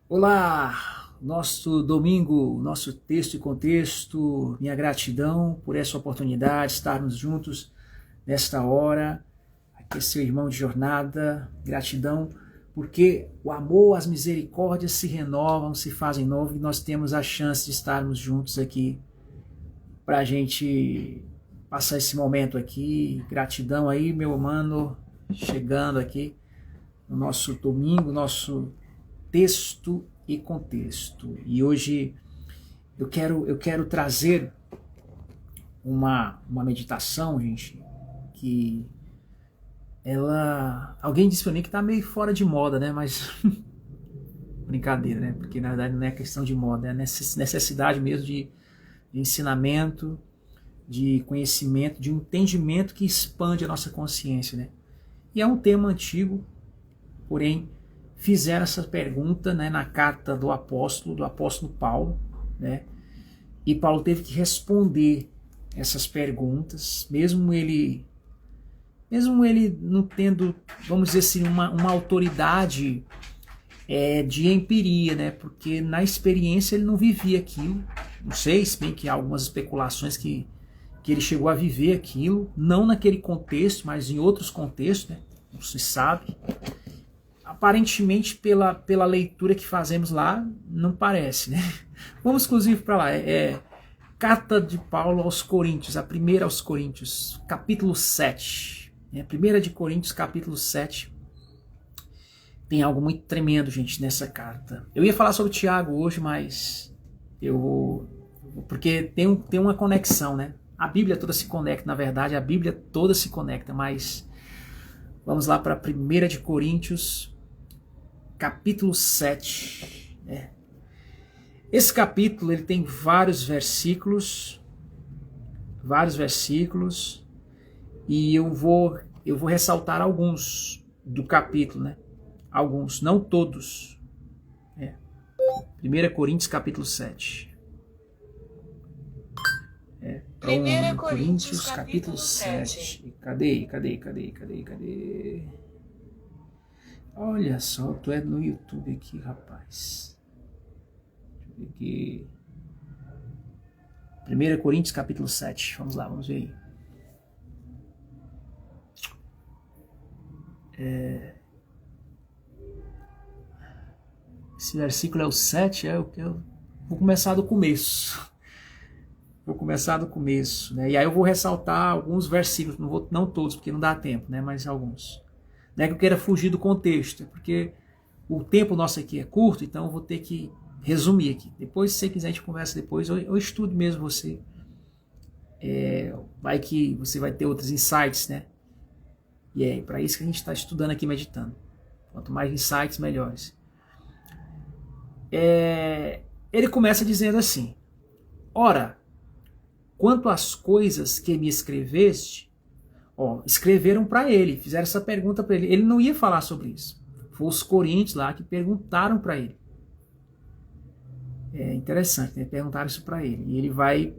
Olá, nosso domingo, nosso texto e contexto, minha gratidão por essa oportunidade de estarmos juntos nesta hora. Aqui é seu irmão de jornada, gratidão, porque o amor, as misericórdias se renovam, se fazem novo e nós temos a chance de estarmos juntos aqui para a gente passar esse momento aqui. Gratidão aí, meu mano, chegando aqui no nosso domingo, nosso texto e contexto. E hoje eu quero trazer uma meditação, gente, que alguém disse para mim que tá meio fora de moda, né? Mas brincadeira, né? Porque na verdade não é questão de moda, é necessidade mesmo de ensinamento, de conhecimento, de um entendimento que expande a nossa consciência, né? E é um tema antigo, porém fizeram essa pergunta, né, na carta do apóstolo Paulo, né, e Paulo teve que responder essas perguntas, mesmo ele não tendo, vamos dizer assim, uma autoridade de empiria, né, porque na experiência ele não vivia aquilo. Não sei, se bem que há algumas especulações que ele chegou a viver aquilo, não naquele contexto, mas em outros contextos, né, não se sabe. Aparentemente, pela leitura que fazemos lá, não parece, né? Vamos inclusive para lá. Carta de Paulo aos Coríntios, a primeira aos Coríntios, capítulo 7. Primeira de Coríntios, capítulo 7. Tem algo muito tremendo, gente, nessa carta. Eu ia falar sobre Tiago hoje, mas porque tem uma conexão, né? A Bíblia toda se conecta, na verdade, a Bíblia toda se conecta, mas vamos lá para a primeira de Coríntios, capítulo 7. Esse capítulo ele tem vários versículos, e eu vou ressaltar alguns do capítulo, né? Alguns, não todos. 1 Coríntios, capítulo 7. 1 Coríntios, capítulo 7. Cadê? Olha só, tu é no YouTube aqui, rapaz. Deixa eu ver aqui. 1 Coríntios, capítulo 7. Vamos lá, vamos ver aí. Esse versículo é o 7, eu vou começar do começo. Né? E aí eu vou ressaltar alguns versículos, não todos, porque não dá tempo, né? Mas alguns. Não é que eu queira fugir do contexto, é porque o tempo nosso aqui é curto, então eu vou ter que resumir aqui. Depois, se você quiser, a gente conversa depois, ou eu estudo mesmo você. Vai que você vai ter outros insights, né? E é para isso que a gente está estudando aqui, meditando. Quanto mais insights, melhores. Ele começa dizendo assim: ora, quanto às coisas que me escreveste, escreveram para ele, fizeram essa pergunta para ele. Ele não ia falar sobre isso. Foi os coríntios lá que perguntaram para ele. É interessante, né? Perguntaram isso para ele. E ele vai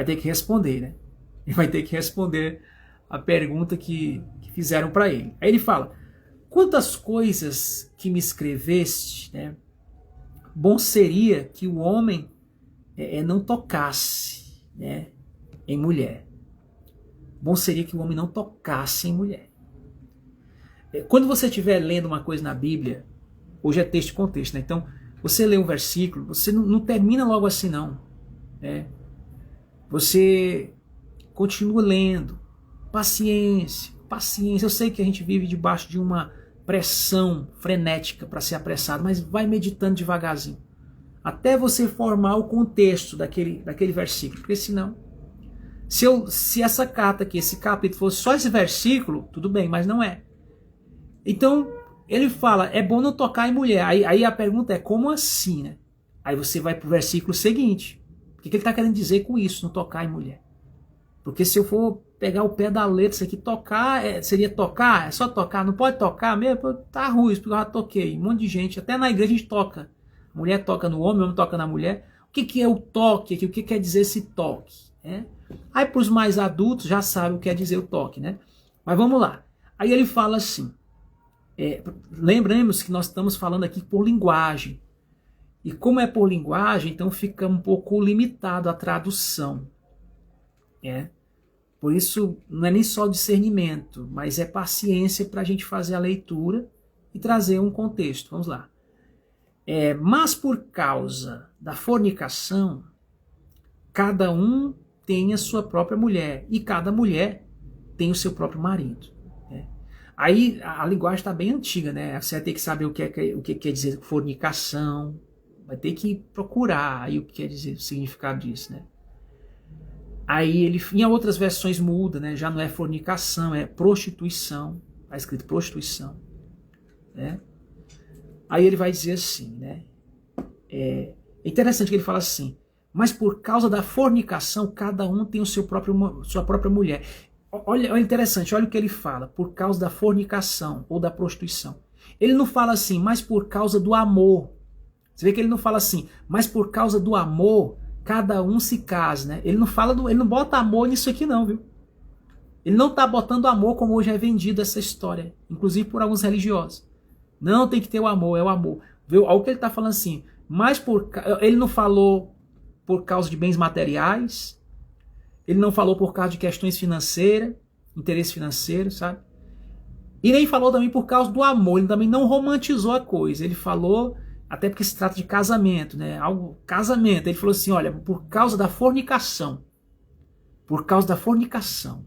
ter que responder, né? Ele vai ter que responder a pergunta que fizeram para ele. Aí ele fala: quantas coisas que me escreveste, né? Bom seria que o homem não tocasse, né, em mulher. Bom seria que o homem não tocasse em mulher. Quando você estiver lendo uma coisa na Bíblia, hoje é texto e contexto, né? Então, você lê um versículo, você não termina logo assim, não. Né? Você continua lendo. Paciência. Eu sei que a gente vive debaixo de uma pressão frenética para ser apressado, mas vai meditando devagarzinho. Até você formar o contexto daquele versículo. Porque senão, se essa carta aqui, esse capítulo fosse só esse versículo, tudo bem, mas não é. Então, ele fala, é bom não tocar em mulher. Aí a pergunta é, como assim, né? Aí você vai para o versículo seguinte. O que ele está querendo dizer com isso, não tocar em mulher? Porque se eu for pegar o pé da letra, isso aqui, tocar, seria tocar? É só tocar? Não pode tocar mesmo? Tá ruim, porque eu já toquei. Um monte de gente, até na igreja a gente toca. A mulher toca no homem, o homem toca na mulher. O que é o toque aqui? O que quer dizer esse toque? Aí para os mais adultos já sabem o que quer dizer o toque, né? Mas vamos lá. Aí ele fala assim: lembremos que nós estamos falando aqui por linguagem. E como é por linguagem, então fica um pouco limitado a tradução. Por isso, não é nem só discernimento, mas é paciência para a gente fazer a leitura e trazer um contexto. Vamos lá. Mas por causa da fornicação, cada um tem a sua própria mulher, e cada mulher tem o seu próprio marido. Aí a linguagem está bem antiga, né? Você vai ter que saber o que quer dizer fornicação, vai ter que procurar aí o que quer dizer o significado disso, né? Aí ele, em outras versões muda, né? Já não é fornicação, é prostituição. Está escrito prostituição, né? Aí ele vai dizer assim, né? É interessante que ele fala assim: mas por causa da fornicação, cada um tem sua própria mulher. Olha interessante, olha o que ele fala: por causa da fornicação ou da prostituição. Ele não fala assim, mas por causa do amor. Você vê que ele não fala assim, mas por causa do amor, cada um se casa, né? Ele não bota amor nisso aqui não, viu? Ele não está botando amor como hoje é vendido essa história, inclusive por alguns religiosos. Não tem que ter o amor, é o amor. Viu? Olha o que ele está falando assim, mas ele não falou por causa de bens materiais, ele não falou por causa de questões financeiras, interesse financeiro, sabe? E nem falou também por causa do amor, ele também não romantizou a coisa, ele falou... Até porque se trata de casamento, né? Casamento. Ele falou assim, olha, por causa da fornicação. Por causa da fornicação.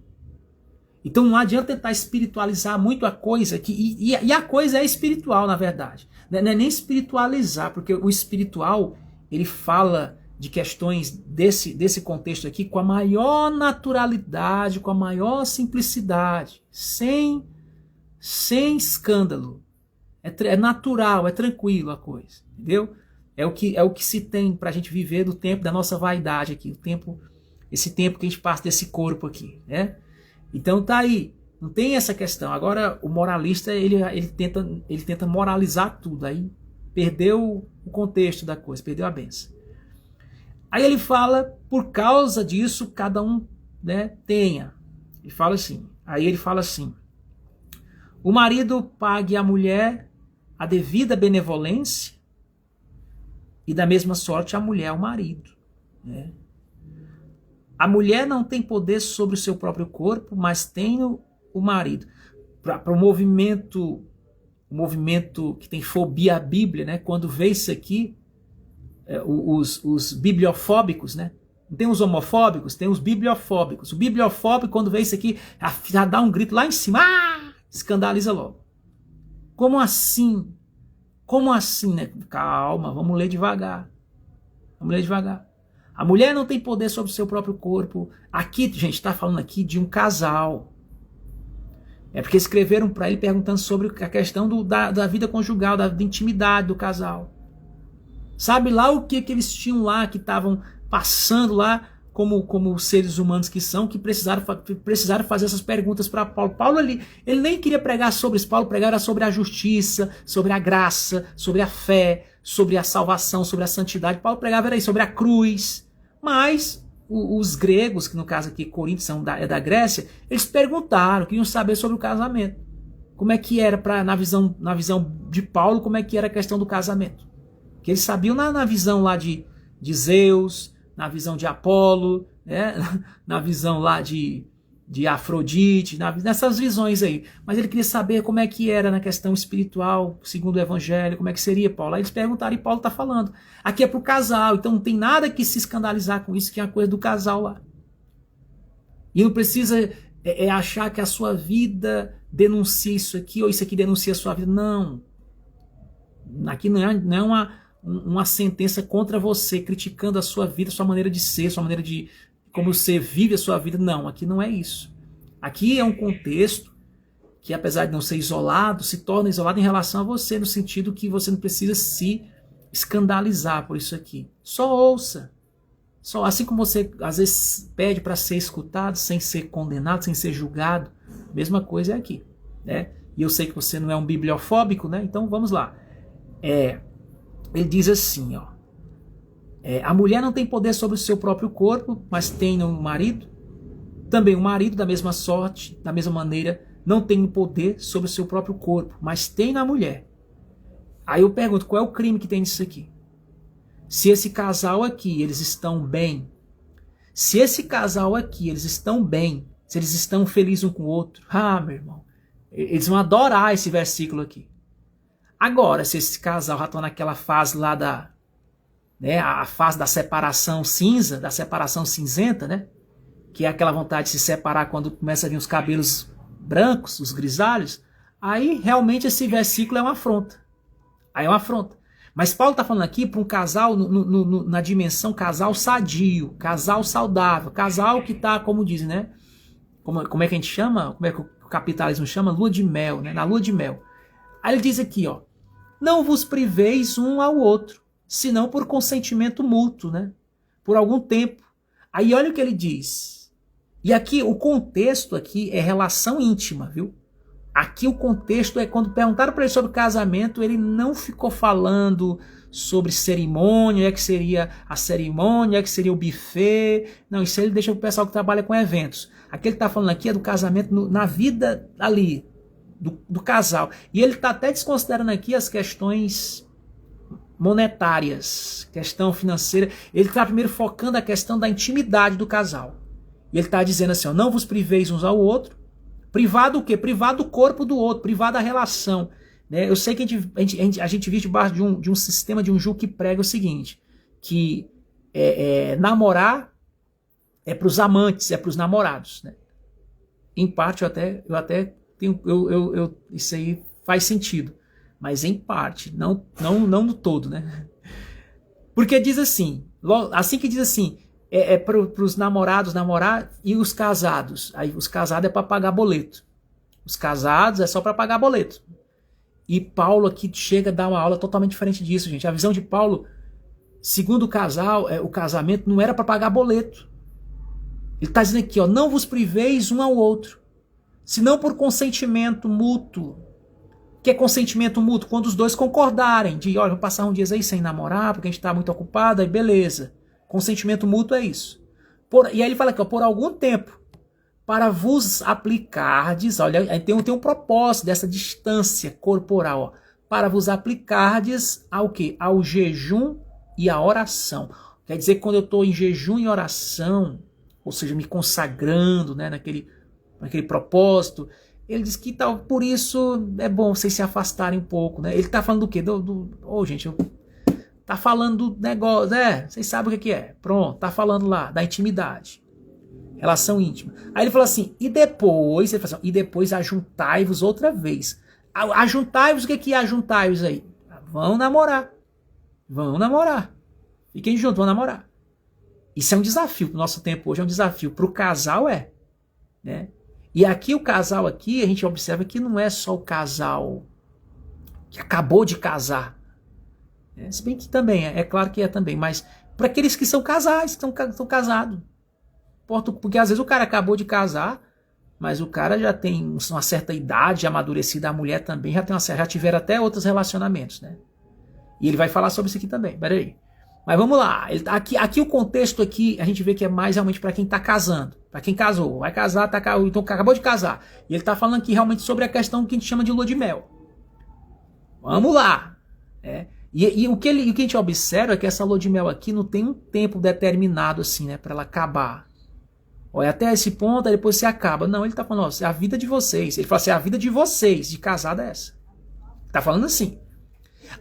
Então não adianta tentar espiritualizar muito a coisa. E a coisa é espiritual, na verdade. Não é nem espiritualizar, porque o espiritual, ele fala de questões desse contexto aqui com a maior naturalidade, com a maior simplicidade. Sem escândalo. É natural, é tranquilo a coisa, entendeu? É o que se tem para a gente viver do tempo da nossa vaidade aqui, esse tempo que a gente passa desse corpo aqui, né? Então tá aí, não tem essa questão. Agora o moralista ele tenta moralizar tudo, aí perdeu o contexto da coisa, perdeu a benção. Aí ele fala, por causa disso cada um, né, tenha. Ele fala assim, o marido pague à mulher a devida benevolência e da mesma sorte a mulher ao marido, né? A mulher não tem poder sobre o seu próprio corpo, mas tem o marido. Para o movimento que tem fobia à Bíblia, né? Quando vê isso aqui, os bibliofóbicos, né? Não tem os homofóbicos, tem os bibliofóbicos. O bibliofóbico, quando vê isso aqui, já dá um grito lá em cima, escandaliza logo. Como assim? Como assim, né? Calma, vamos ler devagar. A mulher não tem poder sobre o seu próprio corpo. Aqui, gente, está falando aqui de um casal. É porque escreveram para ele perguntando sobre a questão da vida conjugal, da intimidade do casal. Sabe lá o que eles tinham lá, que estavam passando lá, como seres humanos que são, que precisaram fazer essas perguntas para Paulo. Paulo ele nem queria pregar sobre isso. Paulo pregava sobre a justiça, sobre a graça, sobre a fé, sobre a salvação, sobre a santidade. Paulo pregava era aí sobre a cruz. Mas os gregos, que no caso aqui Corinto é da Grécia, eles perguntaram, queriam saber sobre o casamento. Como é que era, na visão de Paulo, como é que era a questão do casamento. Que eles sabiam na visão lá de Zeus, na visão de Apolo, né? Na visão lá de Afrodite, nessas visões aí. Mas ele queria saber como é que era na questão espiritual, segundo o Evangelho, como é que seria, Paulo. Aí eles perguntaram e Paulo está falando. Aqui é para o casal, então não tem nada que se escandalizar com isso, que é a coisa do casal lá. E não precisa achar que a sua vida denuncia isso aqui, ou isso aqui denuncia a sua vida. Não. Aqui não é uma sentença contra você, criticando a sua vida, sua maneira de ser, sua maneira de como você vive a sua vida. Não, aqui não é isso. Aqui é um contexto que, apesar de não ser isolado, se torna isolado em relação a você, no sentido que você não precisa se escandalizar por isso aqui. Só ouça. Assim como você às vezes pede para ser escutado, sem ser condenado, sem ser julgado, mesma coisa é aqui, né? E eu sei que você não é um bibliofóbico, né? Então vamos lá. Ele diz assim, ó. A mulher não tem poder sobre o seu próprio corpo, mas tem no marido. Também o marido, da mesma sorte, da mesma maneira, não tem poder sobre o seu próprio corpo, mas tem na mulher. Aí eu pergunto, qual é o crime que tem nisso aqui? Se esse casal aqui, eles estão bem, se esse casal aqui, eles estão bem, se eles estão felizes um com o outro, meu irmão, eles vão adorar esse versículo aqui. Agora, se esse casal já está naquela fase lá da, né, a fase da separação cinza, da separação cinzenta, né, que é aquela vontade de se separar quando começa a vir os cabelos brancos, os grisalhos, aí realmente esse versículo é uma afronta. Aí é uma afronta. Mas Paulo está falando aqui para um casal na dimensão casal sadio, casal saudável, casal que está, como dizem, né? Como é que a gente chama? Como é que o capitalismo chama? Lua de mel, né? Na lua de mel. Aí ele diz aqui, ó, não vos priveis um ao outro, senão por consentimento mútuo, né? Por algum tempo. Aí olha o que ele diz. E aqui, o contexto aqui é relação íntima, viu? Aqui o contexto é quando perguntaram para ele sobre casamento, ele não ficou falando sobre cerimônia, é que seria a cerimônia, é que seria o buffet. Não, isso ele deixa para o pessoal que trabalha com eventos. Aqui ele está falando aqui é do casamento na vida ali, do casal. E ele está até desconsiderando aqui as questões monetárias, questão financeira. Ele está primeiro focando a questão da intimidade do casal. E ele está dizendo assim, ó, não vos priveis uns ao outro. Privado o quê? Privado do corpo do outro, privado da relação. Né? Eu sei que a gente vive debaixo de um sistema, de um jugo que prega o seguinte, que namorar é para os amantes, é para os namorados. Né? Em parte, eu até tenho, isso aí faz sentido, mas em parte, não no todo. Né? Porque diz assim, assim que diz assim, para os namorados namorar e os casados. Aí os casados é para pagar boleto. Os casados é só para pagar boleto. E Paulo aqui chega a dar uma aula totalmente diferente disso, gente. A visão de Paulo, segundo o casal, o casamento não era para pagar boleto. Ele está dizendo aqui, ó, não vos priveis um ao outro, senão por consentimento mútuo. O que é consentimento mútuo? Quando os dois concordarem de, olha, vamos passar uns dias aí sem namorar, porque a gente está muito ocupado, aí beleza. Consentimento mútuo é isso. E aí ele fala aqui, ó, por algum tempo, para vos aplicardes, olha, aí tem um propósito dessa distância corporal, ó, para vos aplicardes ao quê? Ao jejum e à oração. Quer dizer que quando eu estou em jejum e oração, ou seja, me consagrando, né, naquele propósito, ele diz que tal, por isso é bom vocês se afastarem um pouco. Né? Ele está falando do quê? Gente, tá falando do negócio, vocês sabem o que é. Pronto, tá falando lá da intimidade. Relação íntima. Aí ele fala assim, e depois ajuntai-vos outra vez. Ajuntai-vos, o que é ajuntai-vos aí? Vão namorar. Fiquem juntos, vão namorar. Isso é um desafio pro nosso tempo hoje, é um desafio. Pro casal né? E aqui o casal aqui, a gente observa que não é só o casal que acabou de casar. Se bem que também, é claro que é também, mas para aqueles que são casais, que estão casados. Porque às vezes o cara acabou de casar, mas o cara já tem uma certa idade amadurecida, a mulher também já tiveram até outros relacionamentos, né? E ele vai falar sobre isso aqui também, peraí. Mas vamos lá, aqui o contexto aqui, a gente vê que é mais realmente para quem está casando, para quem casou, vai casar, então acabou de casar. E ele está falando aqui realmente sobre a questão que a gente chama de lua de mel. Vamos lá, né? E o que a gente observa é que essa lua de mel aqui não tem um tempo determinado assim, né, para ela acabar. Olha, até esse ponto, aí depois você acaba. Não, ele está falando, ó, é a vida de vocês. Ele fala assim, é a vida de vocês, de casada é essa. Está falando assim.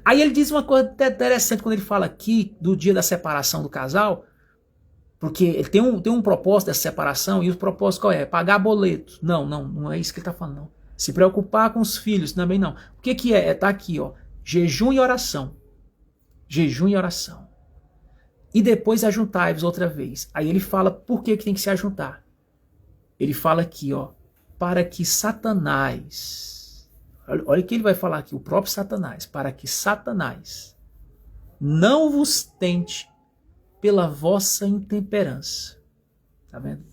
Aí ele diz uma coisa interessante quando ele fala aqui do dia da separação do casal, porque ele tem um propósito dessa separação, e o propósito qual é? Pagar boleto. Não é isso que ele está falando, não. Se preocupar com os filhos, também não. O que é? Está aqui, ó, jejum e oração. Jejum e oração. E depois ajuntai-vos outra vez. Aí ele fala por que tem que se ajuntar. Ele fala aqui, ó, para que Satanás, olha o que ele vai falar aqui, o próprio Satanás, para que Satanás não vos tente pela vossa intemperança. Tá vendo?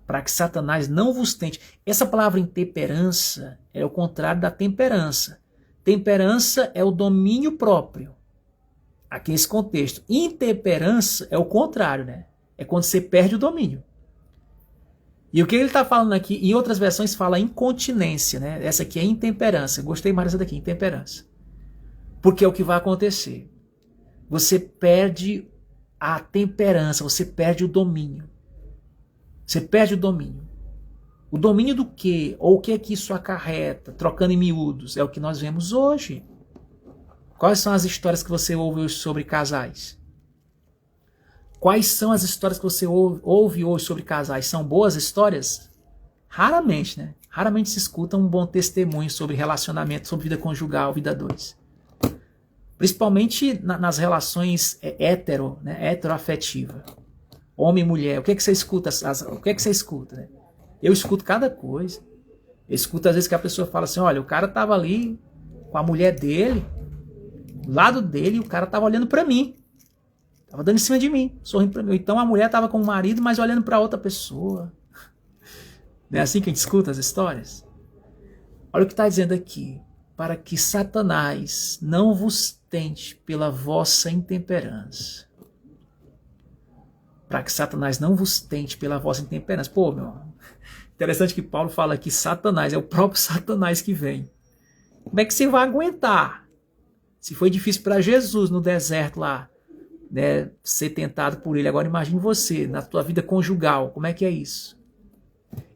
Para que Satanás não vos tente. Essa palavra intemperança é o contrário da temperança. Temperança é o domínio próprio. Aqui nesse contexto. Intemperança é o contrário, né? É quando você perde o domínio. E o que ele está falando aqui, em outras versões fala incontinência, né? Essa aqui é intemperança. Gostei mais dessa daqui, intemperança. Porque é o que vai acontecer. Você perde a temperança, você perde o domínio. Você perde o domínio. O domínio do quê? Ou o que é que isso acarreta? Trocando em miúdos. É o que nós vemos hoje. Quais são as histórias que você ouve hoje sobre casais? Quais são as histórias que você ouve hoje sobre casais? São boas histórias? Raramente, né? Raramente se escuta um bom testemunho sobre relacionamento, sobre vida conjugal, vida 2. Principalmente nas relações heteroafetivas. Homem e mulher. O que é que você escuta? O que é que você escuta? Né? Eu escuto cada coisa. Eu escuto às vezes que a pessoa fala assim, olha, o cara estava ali com a mulher dele, do lado dele, e o cara estava olhando para mim. Estava dando em cima de mim, sorrindo para mim. Então a mulher estava com o marido, mas olhando para outra pessoa. Não é assim que a gente escuta as histórias? Olha o que está dizendo aqui. Para que Satanás não vos tente pela vossa intemperança. Para que Satanás não vos tente pela vossa intemperança. Pô, meu, interessante que Paulo fala que Satanás, é o próprio Satanás que vem. Como é que você vai aguentar? Se foi difícil para Jesus no deserto lá, né, ser tentado por ele, agora imagine você, na tua vida conjugal, como é que é isso?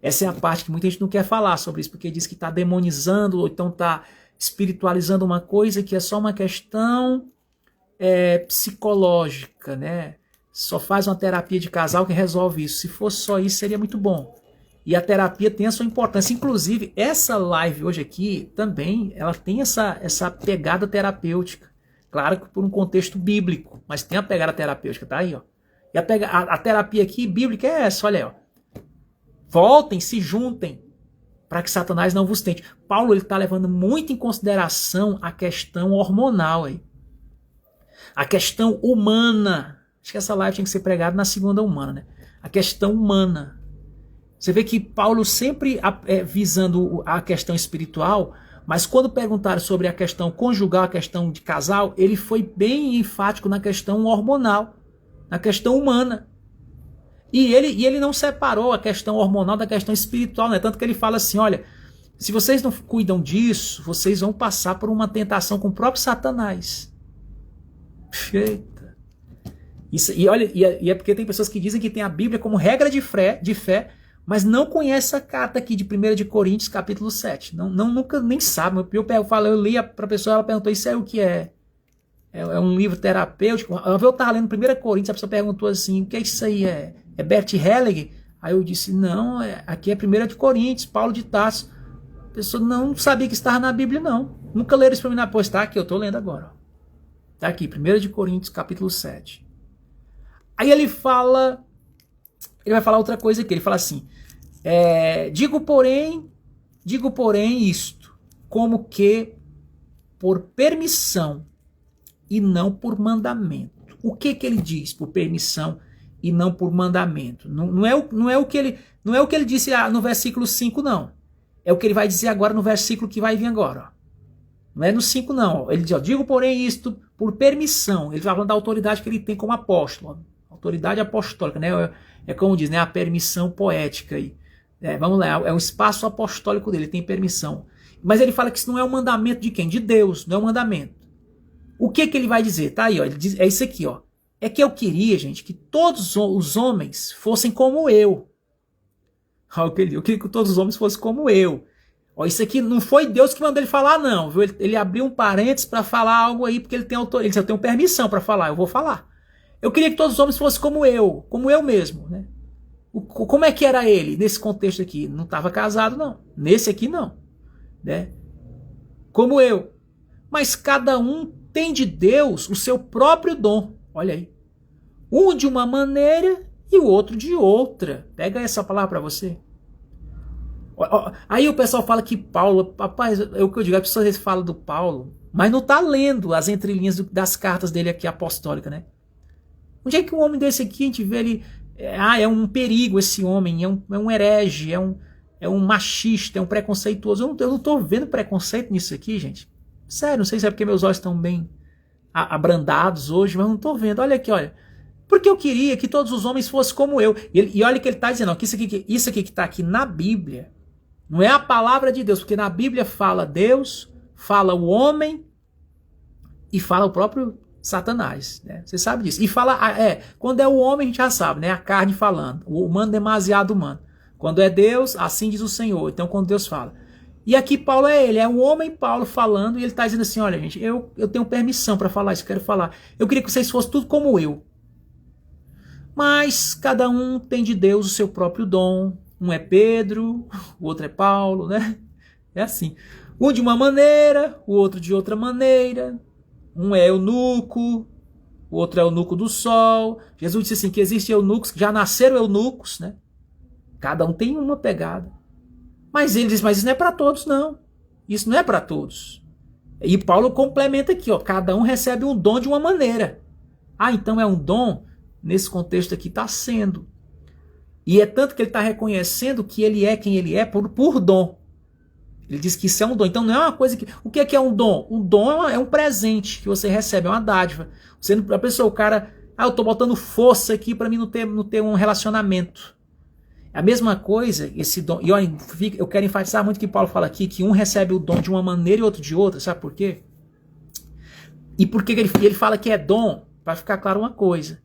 Essa é a parte que muita gente não quer falar sobre isso, porque diz que está demonizando, ou então está espiritualizando uma coisa que é só uma questão psicológica, né? Só faz uma terapia de casal que resolve isso. Se fosse só isso, seria muito bom. E a terapia tem a sua importância. Inclusive, essa live hoje aqui também, ela tem essa pegada terapêutica. Claro que por um contexto bíblico, mas tem a pegada terapêutica, tá aí, ó. E a terapia aqui bíblica é essa, olha aí, ó. Voltem, se juntem, para que Satanás não vos tente. Paulo ele está levando muito em consideração a questão hormonal aí. A questão humana. Acho que essa live tinha que ser pregada na segunda humana, né? A questão humana. Você vê que Paulo sempre visando a questão espiritual, mas quando perguntaram sobre a questão conjugal, a questão de casal, ele foi bem enfático na questão hormonal, na questão humana. E ele não separou a questão hormonal da questão espiritual, né? Tanto que ele fala assim, olha, se vocês não cuidam disso, vocês vão passar por uma tentação com o próprio Satanás. Eita. Isso, e é porque tem pessoas que dizem que tem a Bíblia como regra de fé, mas não conhece a carta aqui de 1 de Coríntios, capítulo 7. Nunca nem sabe. Eu li para a pessoa, ela perguntou, isso é o que é? É um livro terapêutico? Eu estava lendo 1 Coríntios, a pessoa perguntou assim, o que é isso aí? É Bert Hellinger? Aí eu disse, não, aqui é 1 de Coríntios, Paulo de Tarso. A pessoa não sabia que estava na Bíblia, não. Nunca leram isso para mim na pois, tá aqui, eu estou lendo agora. Está aqui, 1 de Coríntios, capítulo 7. Aí ele vai falar outra coisa aqui, ele fala assim, digo porém isto, como que por permissão e não por mandamento. O que ele diz por permissão e não por mandamento? Não é o que ele disse no versículo 5, não. É o que ele vai dizer agora no versículo que vai vir agora. Ó. Não é no 5, não. Ele diz, ó, digo porém isto por permissão. Ele vai falando da autoridade que ele tem como apóstolo. Autoridade apostólica, né? É como diz, né? A permissão poética aí. Vamos lá, é um espaço apostólico dele, ele tem permissão. Mas ele fala que isso não é um mandamento de quem? De Deus, não é um mandamento. O que ele vai dizer? Tá aí, ó, ele diz, é isso aqui, ó. É que eu queria, gente, que todos os homens fossem como eu. Eu queria que todos os homens fossem como eu. Ó, isso aqui não foi Deus que mandou ele falar, não. Viu? Ele abriu um parênteses para falar algo aí, porque ele tem autoridade, ele só tem permissão para falar, eu vou falar. Eu queria que todos os homens fossem como eu mesmo, né? Como é que era ele nesse contexto aqui? Não estava casado, não. Nesse aqui, não. Né? Como eu. Mas cada um tem de Deus o seu próprio dom. Olha aí. Um de uma maneira e o outro de outra. Pega essa palavra para você. Aí o pessoal fala que Paulo... Rapaz, é o que eu digo. As pessoas às vezes falam do Paulo, mas não está lendo as entrelinhas das cartas dele aqui apostólicas, né? Onde é que um homem desse aqui, a gente vê ele... é um perigo esse homem, é um herege, é um machista, é um preconceituoso. Eu não estou vendo preconceito nisso aqui, gente. Sério, não sei se é porque meus olhos estão bem abrandados hoje, mas não estou vendo. Olha aqui, olha. Porque eu queria que todos os homens fossem como eu. E olha que ele está dizendo, ó, que isso aqui que está aqui na Bíblia, não é a palavra de Deus, porque na Bíblia fala Deus, fala o homem e fala o próprio Satanás, né? Você sabe disso. E fala, quando é o homem a gente já sabe, né? A carne falando, o humano demasiado humano. Quando é Deus, assim diz o Senhor. Então quando Deus fala. E aqui Paulo ele é o homem Paulo falando, e ele está dizendo assim, olha gente, eu tenho permissão para falar isso, eu quero falar. Eu queria que vocês fossem tudo como eu. Mas cada um tem de Deus o seu próprio dom. Um é Pedro, o outro é Paulo, né? É assim. Um de uma maneira, o outro de outra maneira. Um é eunuco, o outro é eunuco do sol. Jesus disse assim, que existem eunucos, que já nasceram eunucos, né? Cada um tem uma pegada. Mas ele diz, mas isso não é para todos, não. Isso não é para todos. E Paulo complementa aqui, ó, cada um recebe um dom de uma maneira. Ah, então é um dom? Nesse contexto aqui está sendo. E é tanto que ele está reconhecendo que ele é quem ele é por dom. Ele diz que isso é um dom. Então não é uma coisa que... O que é um dom? Um dom é um presente que você recebe, é uma dádiva. Você, a pessoa, o cara... eu estou botando força aqui para mim não ter um relacionamento. A mesma coisa, esse dom... E olha, eu quero enfatizar muito que Paulo fala aqui, que um recebe o dom de uma maneira e outro de outra. Sabe por quê? E por que ele fala que é dom? Para ficar claro uma coisa.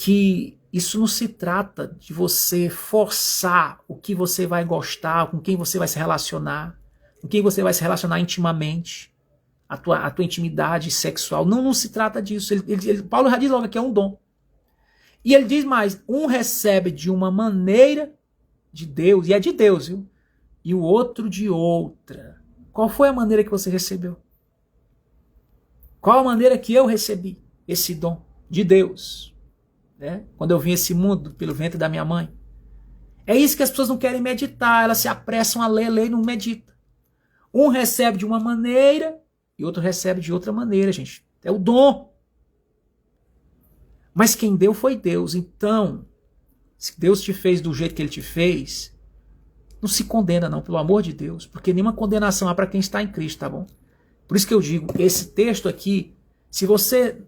Que isso não se trata de você forçar o que você vai gostar, com quem você vai se relacionar, com quem você vai se relacionar intimamente, a tua intimidade sexual. Não se trata disso. Paulo já diz logo que é um dom. E ele diz mais, um recebe de uma maneira de Deus, e é de Deus, viu? E o outro de outra. Qual foi a maneira que você recebeu? Qual a maneira que eu recebi esse dom de Deus? Né? Quando eu vim esse mundo pelo ventre da minha mãe. É isso que as pessoas não querem meditar, elas se apressam a ler e não meditam. Um recebe de uma maneira e outro recebe de outra maneira, gente. É o dom. Mas quem deu foi Deus. Então, se Deus te fez do jeito que Ele te fez, não se condena não, pelo amor de Deus, porque nenhuma condenação há para quem está em Cristo, tá bom? Por isso que eu digo, esse texto aqui, se você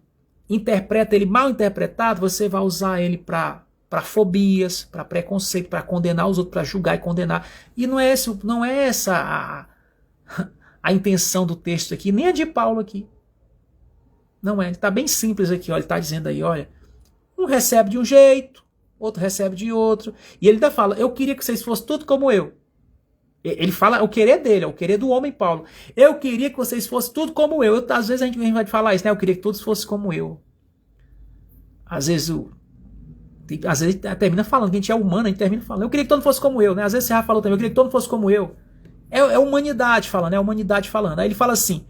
interpreta ele mal interpretado, você vai usar ele para fobias, para preconceito, para condenar os outros, para julgar e condenar. E não é essa a intenção do texto aqui, nem a de Paulo aqui. Não é, ele está bem simples aqui, ó, ele está dizendo aí, olha, um recebe de um jeito, outro recebe de outro, e ele ainda fala, eu queria que vocês fossem tudo como eu. Ele fala o querer dele, o querer do homem Paulo. Eu queria que vocês fossem tudo como eu. Às vezes a gente vai falar isso, né? Eu queria que todos fossem como eu. Às vezes termina falando, que a gente é humano, a gente termina falando. Eu queria que todo mundo fosse como eu, né? Às vezes você já falou também, eu queria que todo mundo fosse como eu. É a humanidade falando, é a humanidade falando. Aí ele fala assim,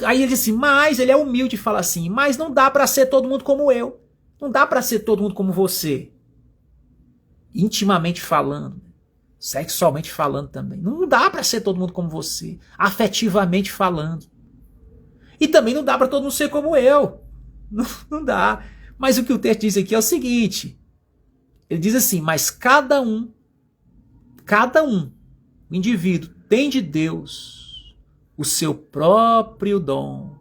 aí ele diz assim, mas ele é humilde e fala assim, mas não dá para ser todo mundo como eu. Não dá para ser todo mundo como você. Intimamente falando. Sexualmente falando também. Não dá para ser todo mundo como você. Afetivamente falando. E também não dá para todo mundo ser como eu. Não dá. Mas o que o texto diz aqui é o seguinte. Ele diz assim, mas cada um, o indivíduo, tem de Deus o seu próprio dom.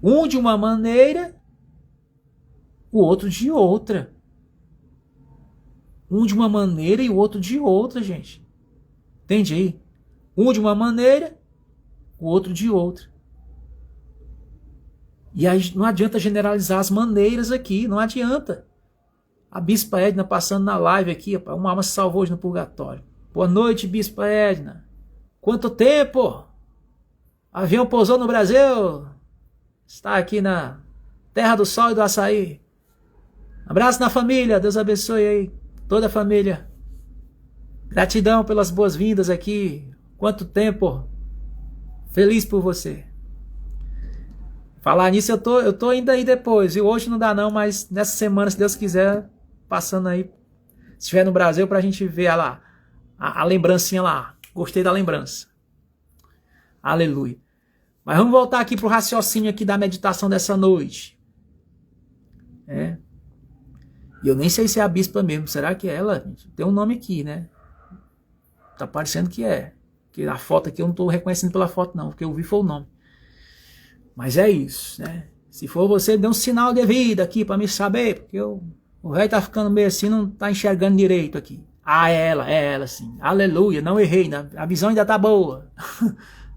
Um de uma maneira, o outro de outra. Um de uma maneira e o outro de outra, gente. Entende aí? Um de uma maneira, o outro de outra. E aí não adianta generalizar as maneiras aqui, não adianta. A Bispa Edna passando na live aqui, uma alma se salvou hoje no purgatório. Boa noite, Bispa Edna. Quanto tempo? Avião pousou no Brasil? Está aqui na terra do sol e do açaí. Abraço na família, Deus abençoe aí. Toda a família. Gratidão pelas boas-vindas aqui. Quanto tempo. Feliz por você. Falar nisso, eu tô ainda aí depois. E hoje não dá não, mas nessa semana, se Deus quiser, passando aí. Se estiver no Brasil, pra gente ver lá. A lembrancinha lá. Gostei da lembrança. Aleluia. Mas vamos voltar aqui pro raciocínio aqui da meditação dessa noite. E eu nem sei se é a bispa mesmo. Será que é ela? Tem um nome aqui, né? Tá parecendo que é. Porque a foto aqui eu não tô reconhecendo pela foto não. Porque eu vi foi o nome. Mas é isso, né? Se for você, dê um sinal de vida aqui para me saber, porque o velho tá ficando meio assim, não tá enxergando direito aqui. Ah, é ela sim. Aleluia, não errei, né? A visão ainda tá boa.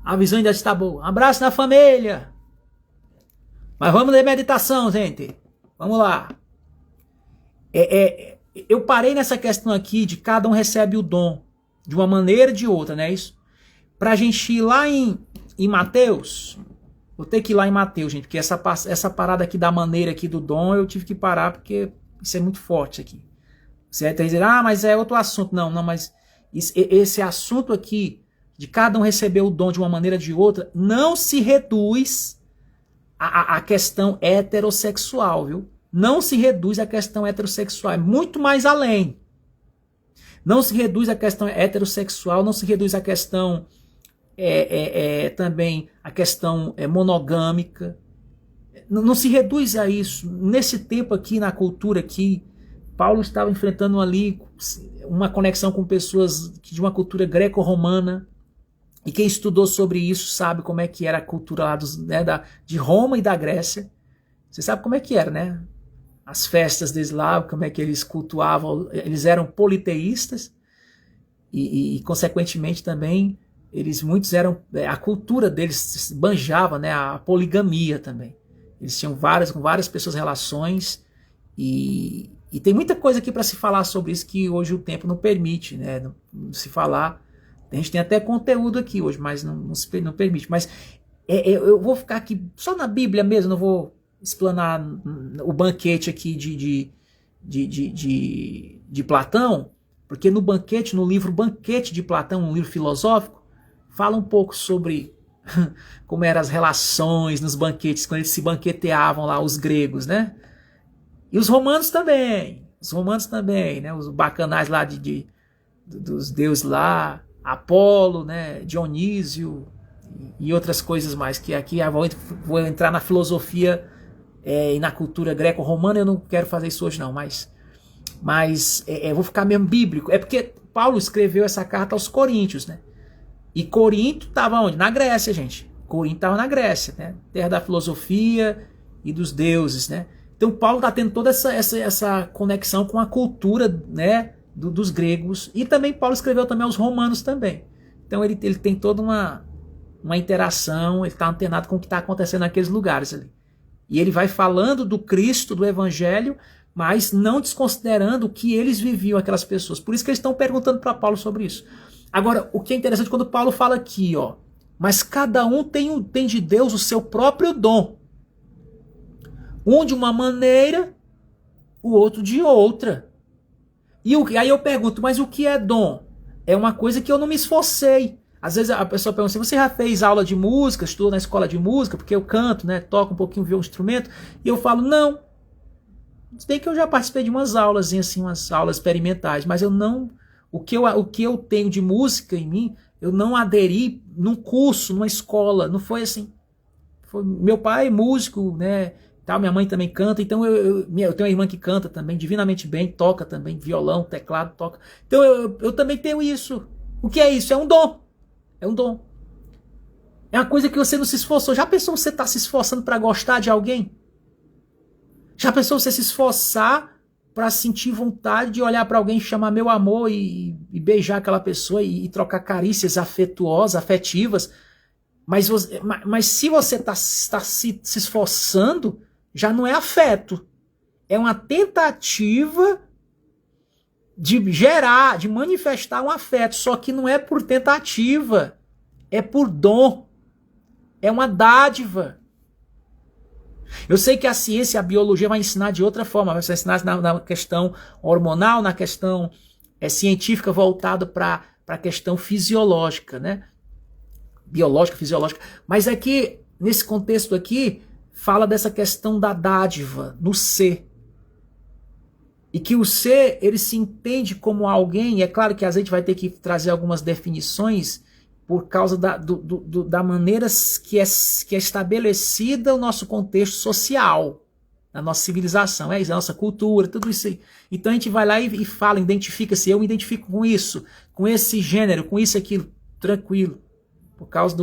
A visão ainda está boa. Um abraço na família. Mas vamos ler meditação, gente. Vamos lá. Eu parei nessa questão aqui de cada um recebe o dom de uma maneira ou de outra, né? Isso. Pra gente ir lá em Mateus. Vou ter que ir lá em Mateus, gente, porque essa parada aqui da maneira aqui do dom eu tive que parar porque isso é muito forte aqui. Você vai dizer, mas é outro assunto. Não, mas esse assunto aqui de cada um receber o dom de uma maneira ou de outra não se reduz à questão heterossexual, viu? Não se reduz à questão heterossexual, é muito mais além. Não se reduz à questão heterossexual, não se reduz à questão também a questão monogâmica. Não se reduz a isso. Nesse tempo aqui, na cultura aqui, Paulo estava enfrentando ali uma conexão com pessoas de uma cultura greco-romana. E quem estudou sobre isso sabe como é que era a cultura lá de Roma e da Grécia. Você sabe como é que era, né? As festas deles lá, como é que eles cultuavam. Eles eram politeístas e consequentemente também muitos eram, a cultura deles banjava, né, a poligamia também. Eles tinham com várias pessoas relações e tem muita coisa aqui para se falar sobre isso que hoje o tempo não permite, né, não se falar. A gente tem até conteúdo aqui hoje, mas não permite. Mas eu vou ficar aqui só na Bíblia mesmo, não vou explanar o banquete aqui de Platão, porque no livro Banquete de Platão, um livro filosófico, fala um pouco sobre como eram as relações nos banquetes, quando eles se banqueteavam lá, os gregos, né? E os romanos também, né? Os bacanais lá dos deuses lá, Apolo, né? Dionísio e outras coisas mais, que aqui vou entrar na filosofia e na cultura greco-romana, eu não quero fazer isso hoje não, mas vou ficar mesmo bíblico. É porque Paulo escreveu essa carta aos Coríntios, né? E Corinto estava onde? Na Grécia, gente. Corinto estava na Grécia, né? Terra da filosofia e dos deuses, né? Então Paulo está tendo toda essa conexão com a cultura, né, dos gregos. E também Paulo escreveu também aos romanos também. Então ele tem toda uma interação, ele está antenado com o que está acontecendo naqueles lugares ali. E ele vai falando do Cristo, do Evangelho, mas não desconsiderando o que eles viviam, aquelas pessoas. Por isso que eles estão perguntando para Paulo sobre isso. Agora, o que é interessante quando Paulo fala aqui, mas cada um tem de Deus o seu próprio dom. Um de uma maneira, o outro de outra. E aí eu pergunto, mas o que é dom? É uma coisa que eu não me esforcei. Às vezes a pessoa pergunta assim, você já fez aula de música, estudou na escola de música, porque eu canto, né, toco um pouquinho, viu um instrumento, e eu falo, não. Se bem que eu já participei de umas aulas, assim, umas aulas experimentais, mas eu não... O que eu tenho de música em mim, eu não aderi num curso, numa escola, não foi assim. Meu pai é músico, né, tal, minha mãe também canta, então eu tenho uma irmã que canta também, divinamente bem, toca também, violão, teclado, toca. Então eu também tenho isso. O que é isso? É um dom. É um dom. É uma coisa que você não se esforçou. Já pensou você estar se esforçando para gostar de alguém? Já pensou você se esforçar para sentir vontade de olhar para alguém, chamar meu amor e beijar aquela pessoa e trocar carícias afetuosas, afetivas? Mas se você está se esforçando, já não é afeto. É uma tentativa de gerar, de manifestar um afeto. Só que não é por tentativa. É por dom. É uma dádiva. Eu sei que a ciência, a biologia vai ensinar de outra forma. Vai ensinar na questão hormonal, na questão científica voltada para a questão fisiológica, né? Biológica, fisiológica. Mas aqui, nesse contexto aqui, fala dessa questão da dádiva no ser. E que o ser, ele se entende como alguém, e é claro que a gente vai ter que trazer algumas definições por causa da maneira que é estabelecida o nosso contexto social, a nossa civilização, a nossa cultura, tudo isso aí. Então a gente vai lá e fala, identifica-se, eu me identifico com isso, com esse gênero, com isso, aquilo, tranquilo. Por causa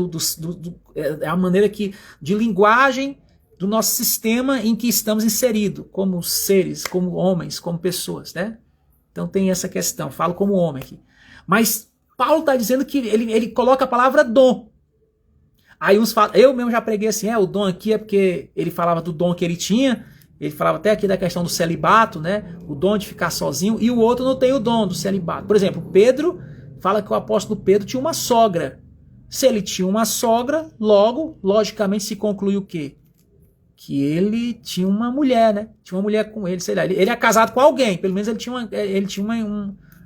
é a maneira de linguagem do nosso sistema em que estamos inseridos, como seres, como homens, como pessoas, né? Então tem essa questão, falo como homem aqui. Mas Paulo está dizendo que ele coloca a palavra dom. Aí uns falam, eu mesmo já preguei assim, o dom aqui é porque ele falava do dom que ele tinha, ele falava até aqui da questão do celibato, né? O dom de ficar sozinho, e o outro não tem o dom do celibato. Por exemplo, Pedro fala que o apóstolo Pedro tinha uma sogra. Se ele tinha uma sogra, logo, logicamente, se conclui o quê? Que ele tinha uma mulher, né? Tinha uma mulher com ele, sei lá. Ele é casado com alguém, pelo menos ele tinha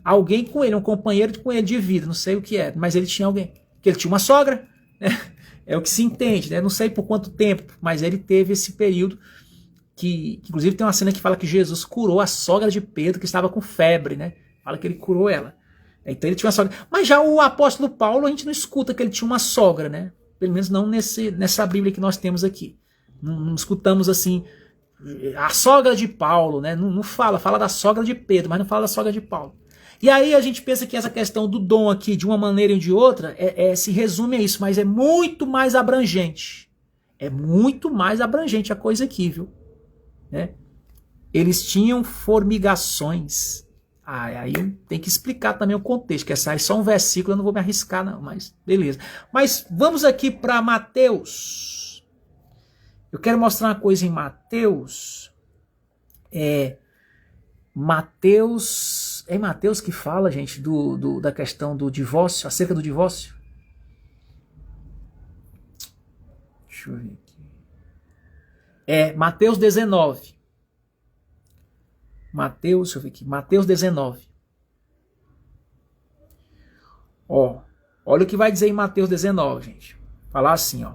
alguém com ele, um companheiro com ele de vida, não sei o que é, mas ele tinha alguém. Porque ele tinha uma sogra, né? É o que se entende, né? Não sei por quanto tempo, mas ele teve esse período que inclusive tem uma cena que fala que Jesus curou a sogra de Pedro, que estava com febre, né? Fala que ele curou ela. Então ele tinha uma sogra. Mas já o apóstolo Paulo, a gente não escuta que ele tinha uma sogra, né? Pelo menos não nessa Bíblia que nós temos aqui. Não escutamos assim, a sogra de Paulo, né? Não fala da sogra de Pedro, mas não fala da sogra de Paulo. E aí a gente pensa que essa questão do dom aqui, de uma maneira ou de outra, se resume a isso, mas é muito mais abrangente. É muito mais abrangente a coisa aqui, viu? Né? Eles tinham formigações. Aí tem que explicar também o contexto, que essa é só um versículo, eu não vou me arriscar não, mas beleza. Mas vamos aqui para Mateus. Eu quero mostrar uma coisa em Mateus. Mateus... É Mateus que fala, gente, da questão do divórcio, acerca do divórcio. Deixa eu ver aqui. Mateus 19. Deixa eu ver aqui. Mateus 19. Olha o que vai dizer em Mateus 19, gente. Falar assim, ó.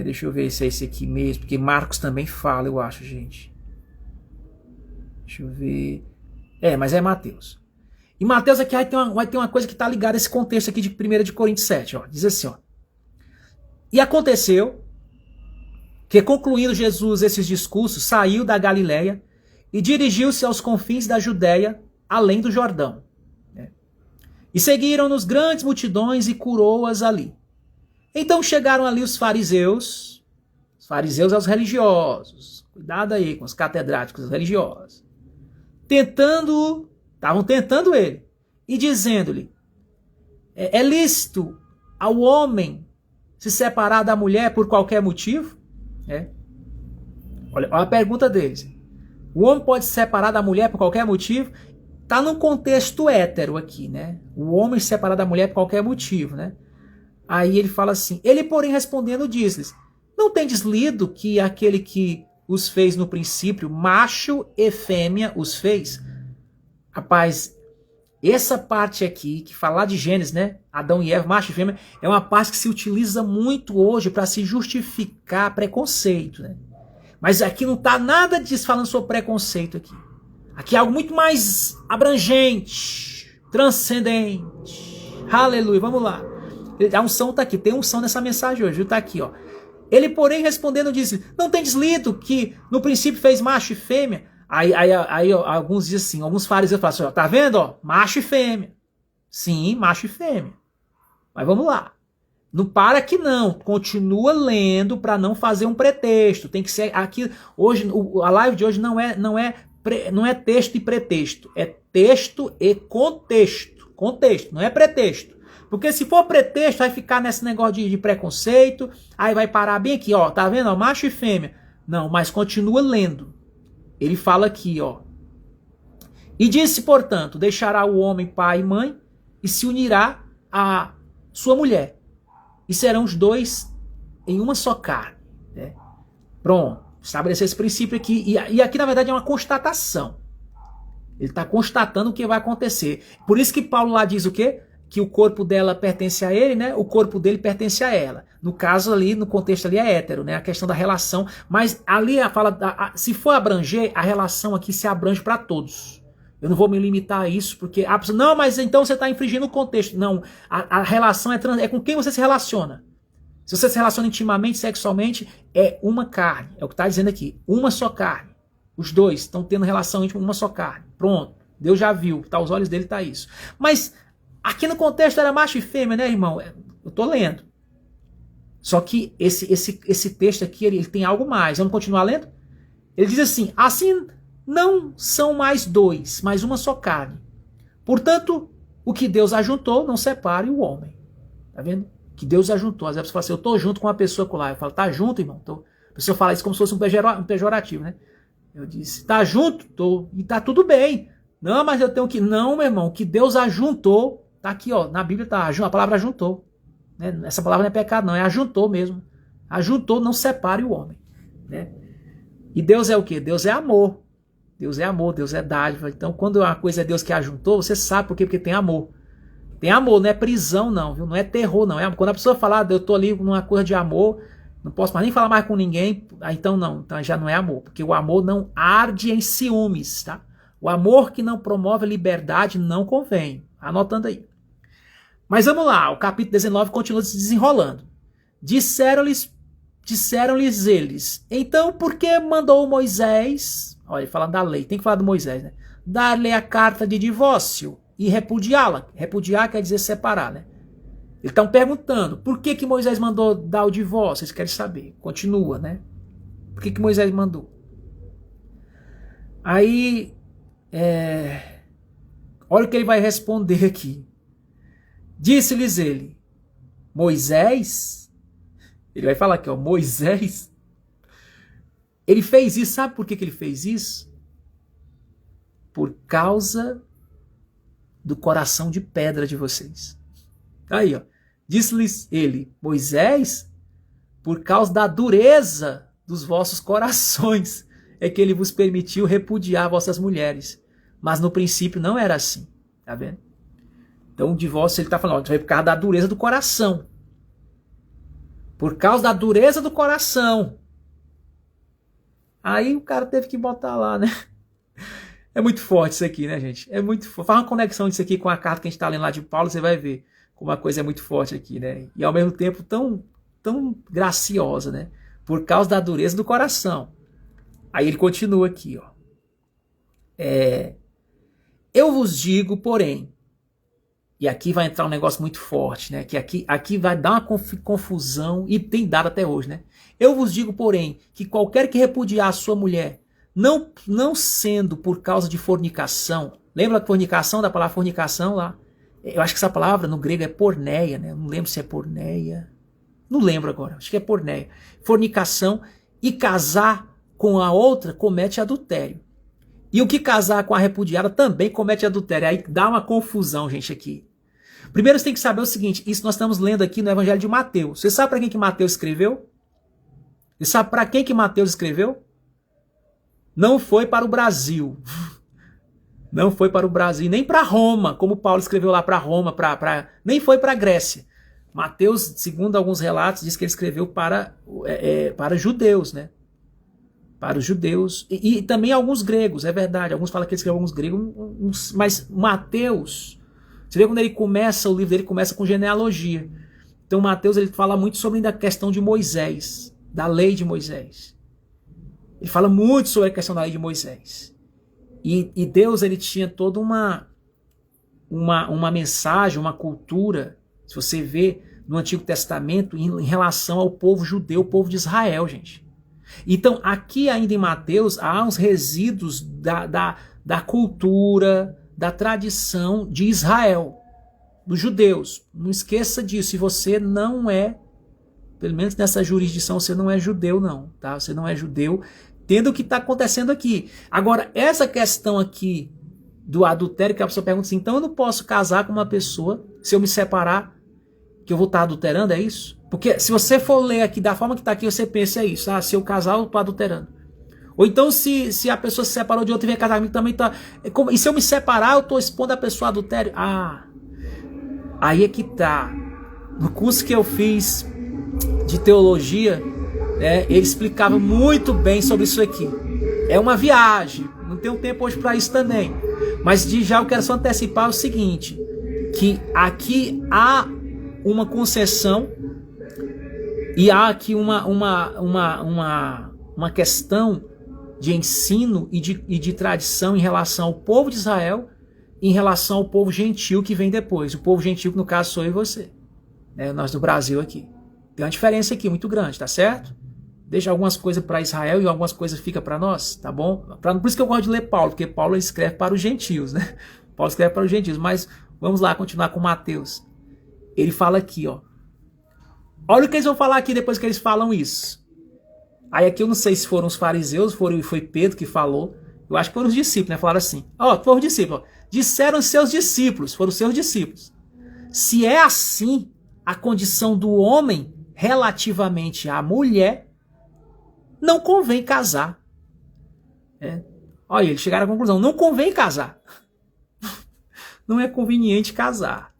Deixa eu ver se é esse aqui mesmo, porque Marcos também fala, eu acho, gente. Deixa eu ver. Mas é Mateus. E Mateus aqui vai ter uma coisa que está ligada a esse contexto aqui de 1 de Coríntios 7. Ó. Diz assim, ó. E aconteceu que, concluindo Jesus esses discursos, saiu da Galileia e dirigiu-se aos confins da Judéia, além do Jordão. Né? E seguiram-nos grandes multidões e curou-as ali. Então chegaram ali os fariseus aos religiosos, cuidado aí com os catedráticos religiosos, estavam tentando ele, e dizendo-lhe, é lícito ao homem se separar da mulher por qualquer motivo? Olha a pergunta deles. O homem pode se separar da mulher por qualquer motivo? Está num contexto hétero aqui, né? O homem se separar da mulher por qualquer motivo, né? Aí ele fala assim, ele porém respondendo diz-lhes, não tendes lido que aquele que os fez no princípio, macho e fêmea os fez? Rapaz, essa parte aqui, que falar de Gênesis, né? Adão e Eva, macho e fêmea, é uma parte que se utiliza muito hoje para se justificar preconceito, né? Mas aqui não está nada disso falando sobre preconceito aqui. Aqui é algo muito mais abrangente, transcendente. Aleluia, vamos lá. A unção está aqui, tem unção nessa mensagem hoje, está aqui, ó. Ele, porém, respondendo, disse, não tendes lido que no princípio fez macho e fêmea? Aí alguns dizem assim, alguns fariseus falam assim, ó, tá vendo, ó, macho e fêmea. Sim, macho e fêmea. Mas vamos lá. Não para que não, continua lendo para não fazer um pretexto. Tem que ser aqui, hoje, a live de hoje não é texto e pretexto, é texto e contexto. Contexto, não é pretexto. Porque se for pretexto, vai ficar nesse negócio de preconceito, aí vai parar bem aqui, ó, tá vendo, ó, macho e fêmea. Não, mas continua lendo. Ele fala aqui, ó. E disse, portanto, deixará o homem pai e mãe e se unirá a sua mulher. E serão os dois em uma só carne. Né? Pronto, estabelecer esse princípio aqui. E aqui, na verdade, é uma constatação. Ele está constatando o que vai acontecer. Por isso que Paulo lá diz o quê? Que o corpo dela pertence a ele, né? O corpo dele pertence a ela. No caso ali, no contexto ali é hétero, né? A questão da relação. Mas ali se for abranger, a relação aqui se abrange para todos. Eu não vou me limitar a isso, porque a pessoa, não, mas então você está infringindo o contexto. Não, a relação é com quem você se relaciona. Se você se relaciona intimamente, sexualmente, é uma carne. É o que está dizendo aqui. Uma só carne. Os dois estão tendo relação íntima, uma só carne. Pronto. Deus já viu. Tá, os olhos dele tá isso. Mas aqui no contexto era macho e fêmea, né, irmão? Eu tô lendo. Só que esse texto aqui, ele tem algo mais. Vamos continuar lendo? Ele diz assim, assim não são mais dois, mas uma só carne. Portanto, o que Deus ajuntou, não separe o homem. Tá vendo? Que Deus ajuntou. Às vezes você fala assim, eu tô junto com uma pessoa com lá. Eu falo, tá junto, irmão? A pessoa fala isso como se fosse um pejorativo, né? Eu disse, tá junto? Tô. E tá tudo bem. Não, mas eu tenho que... Não, meu irmão, que Deus ajuntou. Tá aqui, ó, na Bíblia tá a palavra ajuntou. Né? Essa palavra não é pecado, não. É ajuntou mesmo. Ajuntou, não separe o homem. Né? E Deus é o quê? Deus é amor. Deus é amor, Deus é dádiva. Então, quando uma coisa é Deus que ajuntou, você sabe por quê? Porque tem amor. Tem amor, não é prisão, não, viu? Não é terror, não. Quando a pessoa fala, eu tô ali numa coisa de amor, não posso mais nem falar mais com ninguém, então não, então já não é amor. Porque o amor não arde em ciúmes, tá? O amor que não promove a liberdade não convém. Anotando aí. Mas vamos lá, o capítulo 19 continua se desenrolando. Disseram-lhes eles, então por que mandou Moisés, olha, falando da lei, tem que falar do Moisés, né? Dar-lhe a carta de divórcio e repudiá-la. Repudiar quer dizer separar, né? Eles estão perguntando, por que Moisés mandou dar o divórcio? Eles querem saber. Continua, né? Por que Moisés mandou? Aí, olha o que ele vai responder aqui. Disse-lhes ele, Moisés, ele vai falar aqui, ó, Moisés, ele fez isso, sabe por que ele fez isso? Por causa do coração de pedra de vocês. Aí, ó, disse-lhes ele, Moisés, por causa da dureza dos vossos corações, é que ele vos permitiu repudiar vossas mulheres. Mas no princípio não era assim, tá vendo? Então o divórcio, ele está falando, ó, por causa da dureza do coração. Por causa da dureza do coração. Aí o cara teve que botar lá, né? É muito forte isso aqui, né, gente? É muito forte. Faz uma conexão disso aqui com a carta que a gente está lendo lá de Paulo, você vai ver como a coisa é muito forte aqui, né? E ao mesmo tempo tão graciosa, né? Por causa da dureza do coração. Aí ele continua aqui, ó. Eu vos digo, porém, e aqui vai entrar um negócio muito forte, né? Que aqui vai dar uma confusão, e tem dado até hoje, né? Eu vos digo, porém, que qualquer que repudiar a sua mulher, não sendo por causa de fornicação, lembra da fornicação, da palavra fornicação lá? Eu acho que essa palavra no grego é porneia, né? Eu não lembro se é porneia. Não lembro agora, acho que é porneia. Fornicação, e casar com a outra comete adultério. E o que casar com a repudiada também comete adultério. Aí dá uma confusão, gente, aqui. Primeiro você tem que saber o seguinte, isso nós estamos lendo aqui no Evangelho de Mateus. Você sabe para quem que Mateus escreveu? Você sabe para quem que Mateus escreveu? Não foi para o Brasil. Não foi para o Brasil, nem para Roma, como Paulo escreveu lá para Roma, nem foi para a Grécia. Mateus, segundo alguns relatos, diz que ele escreveu para judeus, né? Para os judeus, e também alguns gregos, é verdade. Alguns falam que ele escreveu alguns gregos, mas Mateus, você vê quando ele começa, o livro dele começa com genealogia. Então Mateus, ele fala muito sobre a questão de Moisés, da lei de Moisés. Ele fala muito sobre a questão da lei de Moisés. E Deus, ele tinha toda uma mensagem, uma cultura, se você vê no Antigo Testamento, em relação ao povo judeu, o povo de Israel, gente. Então, aqui ainda em Mateus, há uns resíduos da cultura, da tradição de Israel, dos judeus. Não esqueça disso, se você não é, pelo menos nessa jurisdição, você não é judeu não, tá? Você não é judeu, tendo o que está acontecendo aqui. Agora, essa questão aqui do adultério, que a pessoa pergunta assim, então eu não posso casar com uma pessoa, se eu me separar, que eu vou estar adulterando, é isso? Porque se você for ler aqui da forma que está aqui, você pensa é isso, se eu casar, eu estou adulterando. Ou então se a pessoa se separou de outra e vem casar comigo, também está... E se eu me separar, eu estou expondo a pessoa a adultério? Aí é que tá. No curso que eu fiz de teologia, ele explicava muito bem sobre isso aqui. É uma viagem, não tenho tempo hoje para isso também. Mas já eu quero só antecipar o seguinte, que aqui há uma concessão e há aqui uma questão de ensino e de tradição em relação ao povo de Israel e em relação ao povo gentil que vem depois. O povo gentil, que no caso sou eu e você, nós do Brasil aqui. Tem uma diferença aqui muito grande, tá certo? Deixa algumas coisas para Israel e algumas coisas fica para nós, tá bom? Por isso que eu gosto de ler Paulo, porque Paulo escreve para os gentios, né? Paulo escreve para os gentios, mas vamos lá continuar com Mateus. Ele fala aqui, ó. Olha o que eles vão falar aqui depois que eles falam isso. Aí aqui eu não sei se foram os fariseus, foi Pedro que falou. Eu acho que foram os discípulos, né? Falaram assim. Ó, foram os discípulos. Ó. Disseram seus discípulos, foram os seus discípulos. Se é assim a condição do homem relativamente à mulher, não convém casar. Olha, eles chegaram à conclusão, não convém casar. Não é conveniente casar.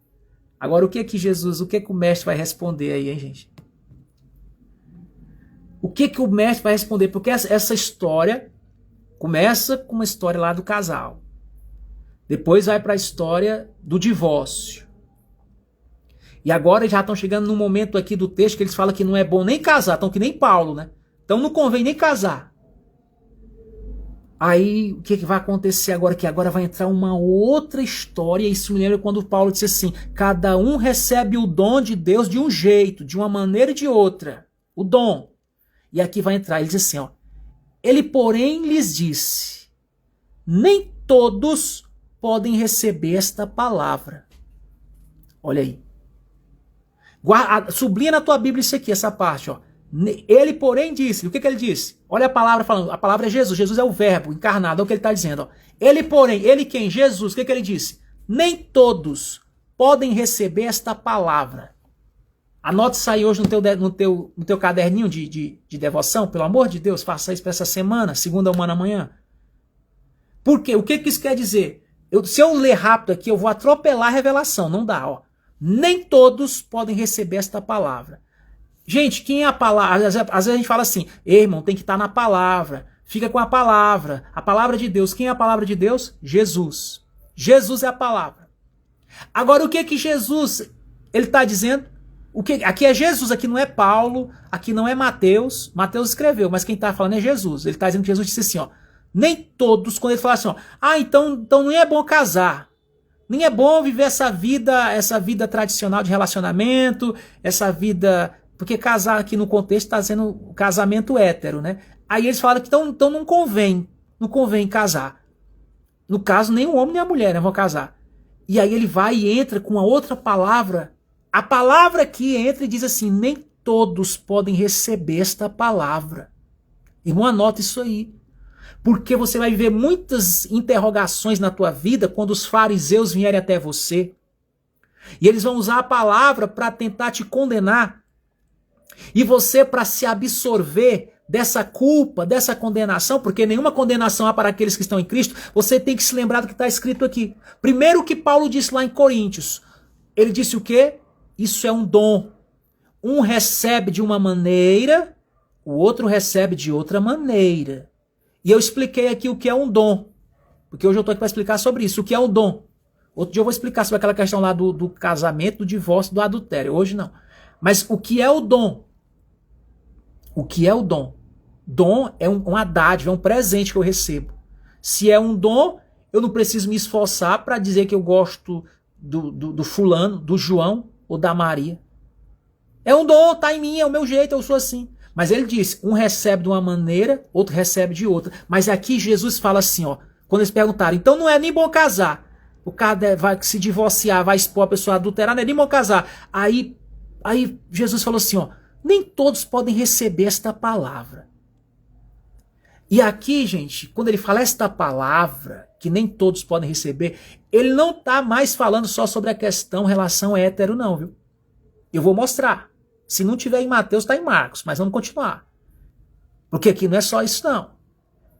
Agora, o que é que o mestre vai responder aí, hein, gente? O que o mestre vai responder? Porque essa história começa com uma história lá do casal. Depois vai para a história do divórcio. E agora já estão chegando num momento aqui do texto que eles falam que não é bom nem casar, estão que nem Paulo, né? Então não convém nem casar. Aí o que vai acontecer agora? Que agora vai entrar uma outra história. Isso me lembra quando Paulo disse assim: cada um recebe o dom de Deus de um jeito, de uma maneira e de outra. O dom. E aqui vai entrar, ele diz assim, ó. Ele, porém, lhes disse: nem todos podem receber esta palavra. Olha aí. Sublinha na tua Bíblia isso aqui, essa parte, ó. Ele, porém, disse. O que ele disse? Olha a palavra falando. A palavra é Jesus. Jesus é o verbo encarnado. É o que ele está dizendo. Ó. Ele, porém, ele quem? Jesus. O que ele disse? Nem todos podem receber esta palavra. Anote isso aí hoje no teu caderninho de devoção. Pelo amor de Deus, faça isso para essa semana. Segunda uma na manhã. Por quê? O que isso quer dizer? Se eu ler rápido aqui, eu vou atropelar a revelação. Não dá, ó. Nem todos podem receber esta palavra. Gente, quem é a palavra? Às vezes a gente fala assim, irmão, tem que estar na palavra. Fica com a palavra de Deus. Quem é a palavra de Deus? Jesus. Jesus é a palavra. Agora, o que Jesus ele está dizendo? Aqui é Jesus, aqui não é Paulo, aqui não é Mateus. Mateus escreveu, mas quem está falando é Jesus. Ele está dizendo que Jesus disse assim, ó, nem todos, quando ele fala assim, ó, então não é bom casar. Nem é bom viver essa vida tradicional de relacionamento, essa vida... Porque casar aqui no contexto está sendo casamento hétero, né? Aí eles falam que então não convém casar. No caso, nem o homem nem a mulher, né, vão casar. E aí ele vai e entra com a outra palavra. A palavra que entra e diz assim, nem todos podem receber esta palavra. Irmão, anota isso aí. Porque você vai viver muitas interrogações na tua vida quando os fariseus vierem até você. E eles vão usar a palavra para tentar te condenar. E você, para se absorver dessa culpa, dessa condenação, porque nenhuma condenação há para aqueles que estão em Cristo, você tem que se lembrar do que está escrito aqui. Primeiro o que Paulo disse lá em Coríntios. Ele disse o quê? Isso é um dom. Um recebe de uma maneira, o outro recebe de outra maneira. E eu expliquei aqui o que é um dom. Porque hoje eu estou aqui para explicar sobre isso, o que é um dom. Outro dia eu vou explicar sobre aquela questão lá do casamento, do divórcio, do adultério. Hoje não. Mas o que é o dom? O que é o dom? Dom é uma dádiva, é um presente que eu recebo. Se é um dom, eu não preciso me esforçar para dizer que eu gosto do fulano, do João ou da Maria. É um dom, tá em mim, é o meu jeito, eu sou assim. Mas ele disse, um recebe de uma maneira, outro recebe de outra. Mas aqui Jesus fala assim, ó, quando eles perguntaram, então não é nem bom casar. O cara vai se divorciar, vai expor a pessoa a adulterar, não é nem bom casar. Aí Jesus falou assim, ó, nem todos podem receber esta palavra. E aqui, gente, quando ele fala esta palavra, que nem todos podem receber, ele não está mais falando só sobre a questão relação hétero, não, viu? Eu vou mostrar. Se não tiver em Mateus, está em Marcos, mas vamos continuar. Porque aqui não é só isso, não.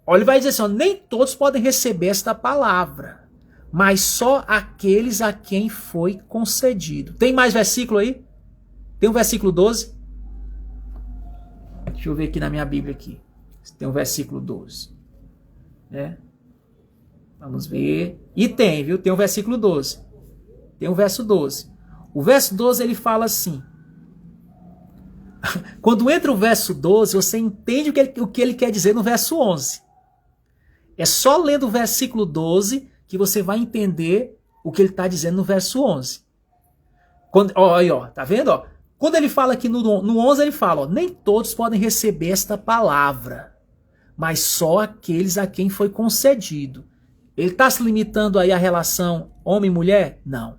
Olha, ele vai dizer assim, ó, nem todos podem receber esta palavra, mas só aqueles a quem foi concedido. Tem mais versículo aí? Tem um versículo 12? Deixa eu ver aqui na minha Bíblia aqui. Tem um versículo 12. Né? Vamos ver. E tem, viu? Tem um versículo 12. Tem um verso 12. O verso 12 ele fala assim. Quando entra o verso 12, você entende o que ele quer dizer no verso 11. É só lendo o versículo 12 que você vai entender o que ele está dizendo no verso 11. Ó, tá vendo? Ó? Quando ele fala aqui no 11, ele fala, ó, nem todos podem receber esta palavra, mas só aqueles a quem foi concedido. Ele está se limitando aí à relação homem e mulher? Não.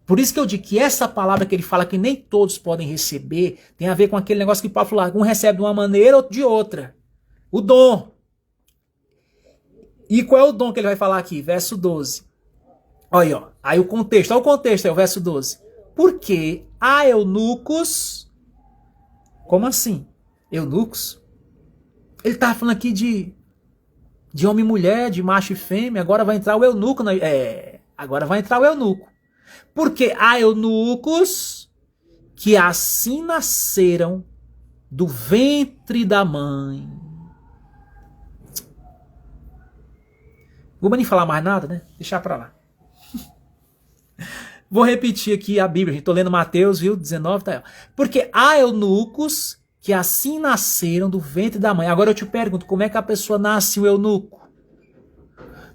Por isso que eu digo que essa palavra que ele fala que nem todos podem receber, tem a ver com aquele negócio que Paulo falou, um recebe de uma maneira, outro de outra. O dom. E qual é o dom que ele vai falar aqui? Verso 12. Olha aí, ó. Aí o contexto, olha o contexto aí, o verso 12. Porque há eunucos. Como assim? Eunucos? Ele estava falando aqui de homem e mulher, de macho e fêmea, agora vai entrar o eunuco. Agora vai entrar o eunuco. Porque há eunucos que assim nasceram do ventre da mãe. Não vou nem falar mais nada, né? Deixar pra lá. Vou repetir aqui a Bíblia. Estou lendo Mateus, viu? 19, tá aí. Porque há eunucos que assim nasceram do ventre da mãe. Agora eu te pergunto, como é que a pessoa nasce um eunuco?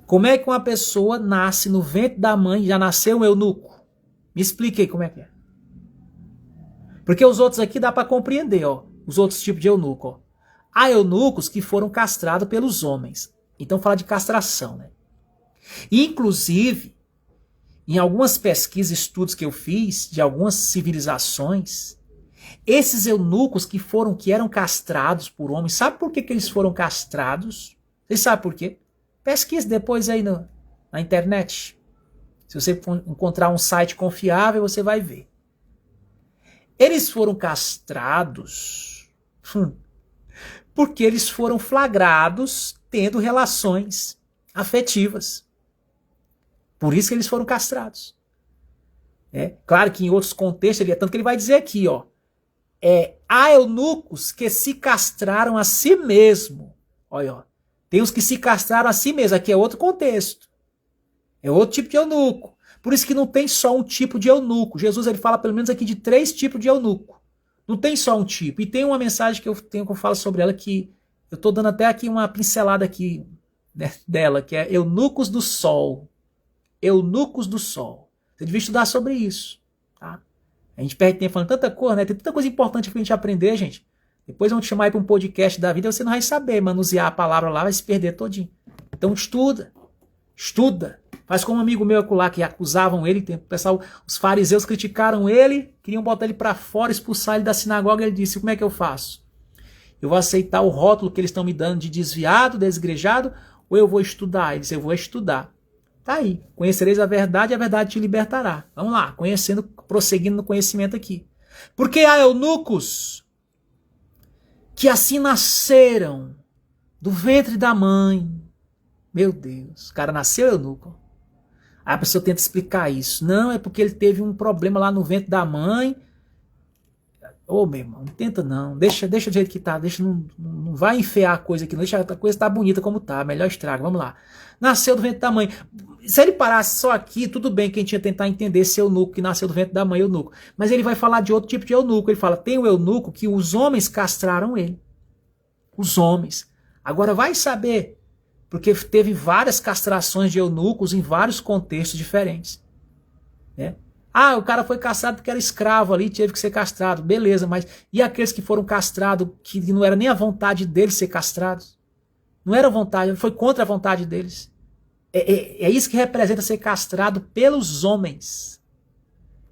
Como é que uma pessoa nasce no ventre da mãe e já nasceu um eunuco? Me explique aí como é que é. Porque os outros aqui dá para compreender, ó. Os outros tipos de eunuco, ó. Há eunucos que foram castrados pelos homens. Então fala de castração, né? E, inclusive, em algumas pesquisas, estudos que eu fiz de algumas civilizações, esses eunucos que eram castrados por homens, sabe por que eles foram castrados? Vocês sabem por quê? Pesquise depois aí na internet. Se você encontrar um site confiável, você vai ver. Eles foram castrados porque eles foram flagrados tendo relações afetivas. Por isso que eles foram castrados. Claro que em outros contextos, tanto que ele vai dizer aqui, ó, há eunucos que se castraram a si mesmo. Olha, ó, tem os que se castraram a si mesmo. Aqui é outro contexto. É outro tipo de eunuco. Por isso que não tem só um tipo de eunuco. Jesus ele fala pelo menos aqui de 3 tipos de eunuco. Não tem só um tipo. E tem uma mensagem que eu falo sobre ela que eu estou dando até aqui uma pincelada aqui, né, dela, que é eunucos do sol. Eunucos do sol. Você devia estudar sobre isso. Tá? A gente perde tempo falando tanta coisa, né? Tem tanta coisa importante pra gente aprender, gente. Depois vão te chamar aí para um podcast da vida, você não vai saber manusear a palavra lá, vai se perder todinho. Então estuda. Estuda. Faz como um amigo meu lá que acusavam ele, o pessoal, os fariseus criticaram ele, queriam botar ele para fora, expulsar ele da sinagoga. Ele disse, como é que eu faço? Eu vou aceitar o rótulo que eles estão me dando de desviado, desigrejado, ou eu vou estudar? Ele disse, eu vou estudar. Tá aí. Conhecereis a verdade e a verdade te libertará. Vamos lá, conhecendo, prosseguindo no conhecimento aqui. Porque há eunucos que assim nasceram do ventre da mãe. Meu Deus, o cara nasceu eunuco. Aí a pessoa tenta explicar isso. Não, é porque ele teve um problema lá no ventre da mãe. Ô, meu irmão, não tenta não. Deixa do jeito que tá. Não vai enfiar a coisa aqui. Não. Deixa a coisa tá bonita como tá. Melhor estraga. Vamos lá. Nasceu do ventre da mãe. Se ele parasse só aqui, tudo bem que a gente ia tentar entender esse eunuco que nasceu do ventre da mãe, eunuco. Mas ele vai falar de outro tipo de eunuco. Ele fala, tem o eunuco que os homens castraram ele. Os homens. Agora vai saber. Porque teve várias castrações de eunucos em vários contextos diferentes. Né? Ah, o cara foi castrado porque era escravo ali, teve que ser castrado. Beleza, mas e aqueles que foram castrados, que não era nem a vontade deles ser castrados? Não era vontade, foi contra a vontade deles. É isso que representa ser castrado pelos homens.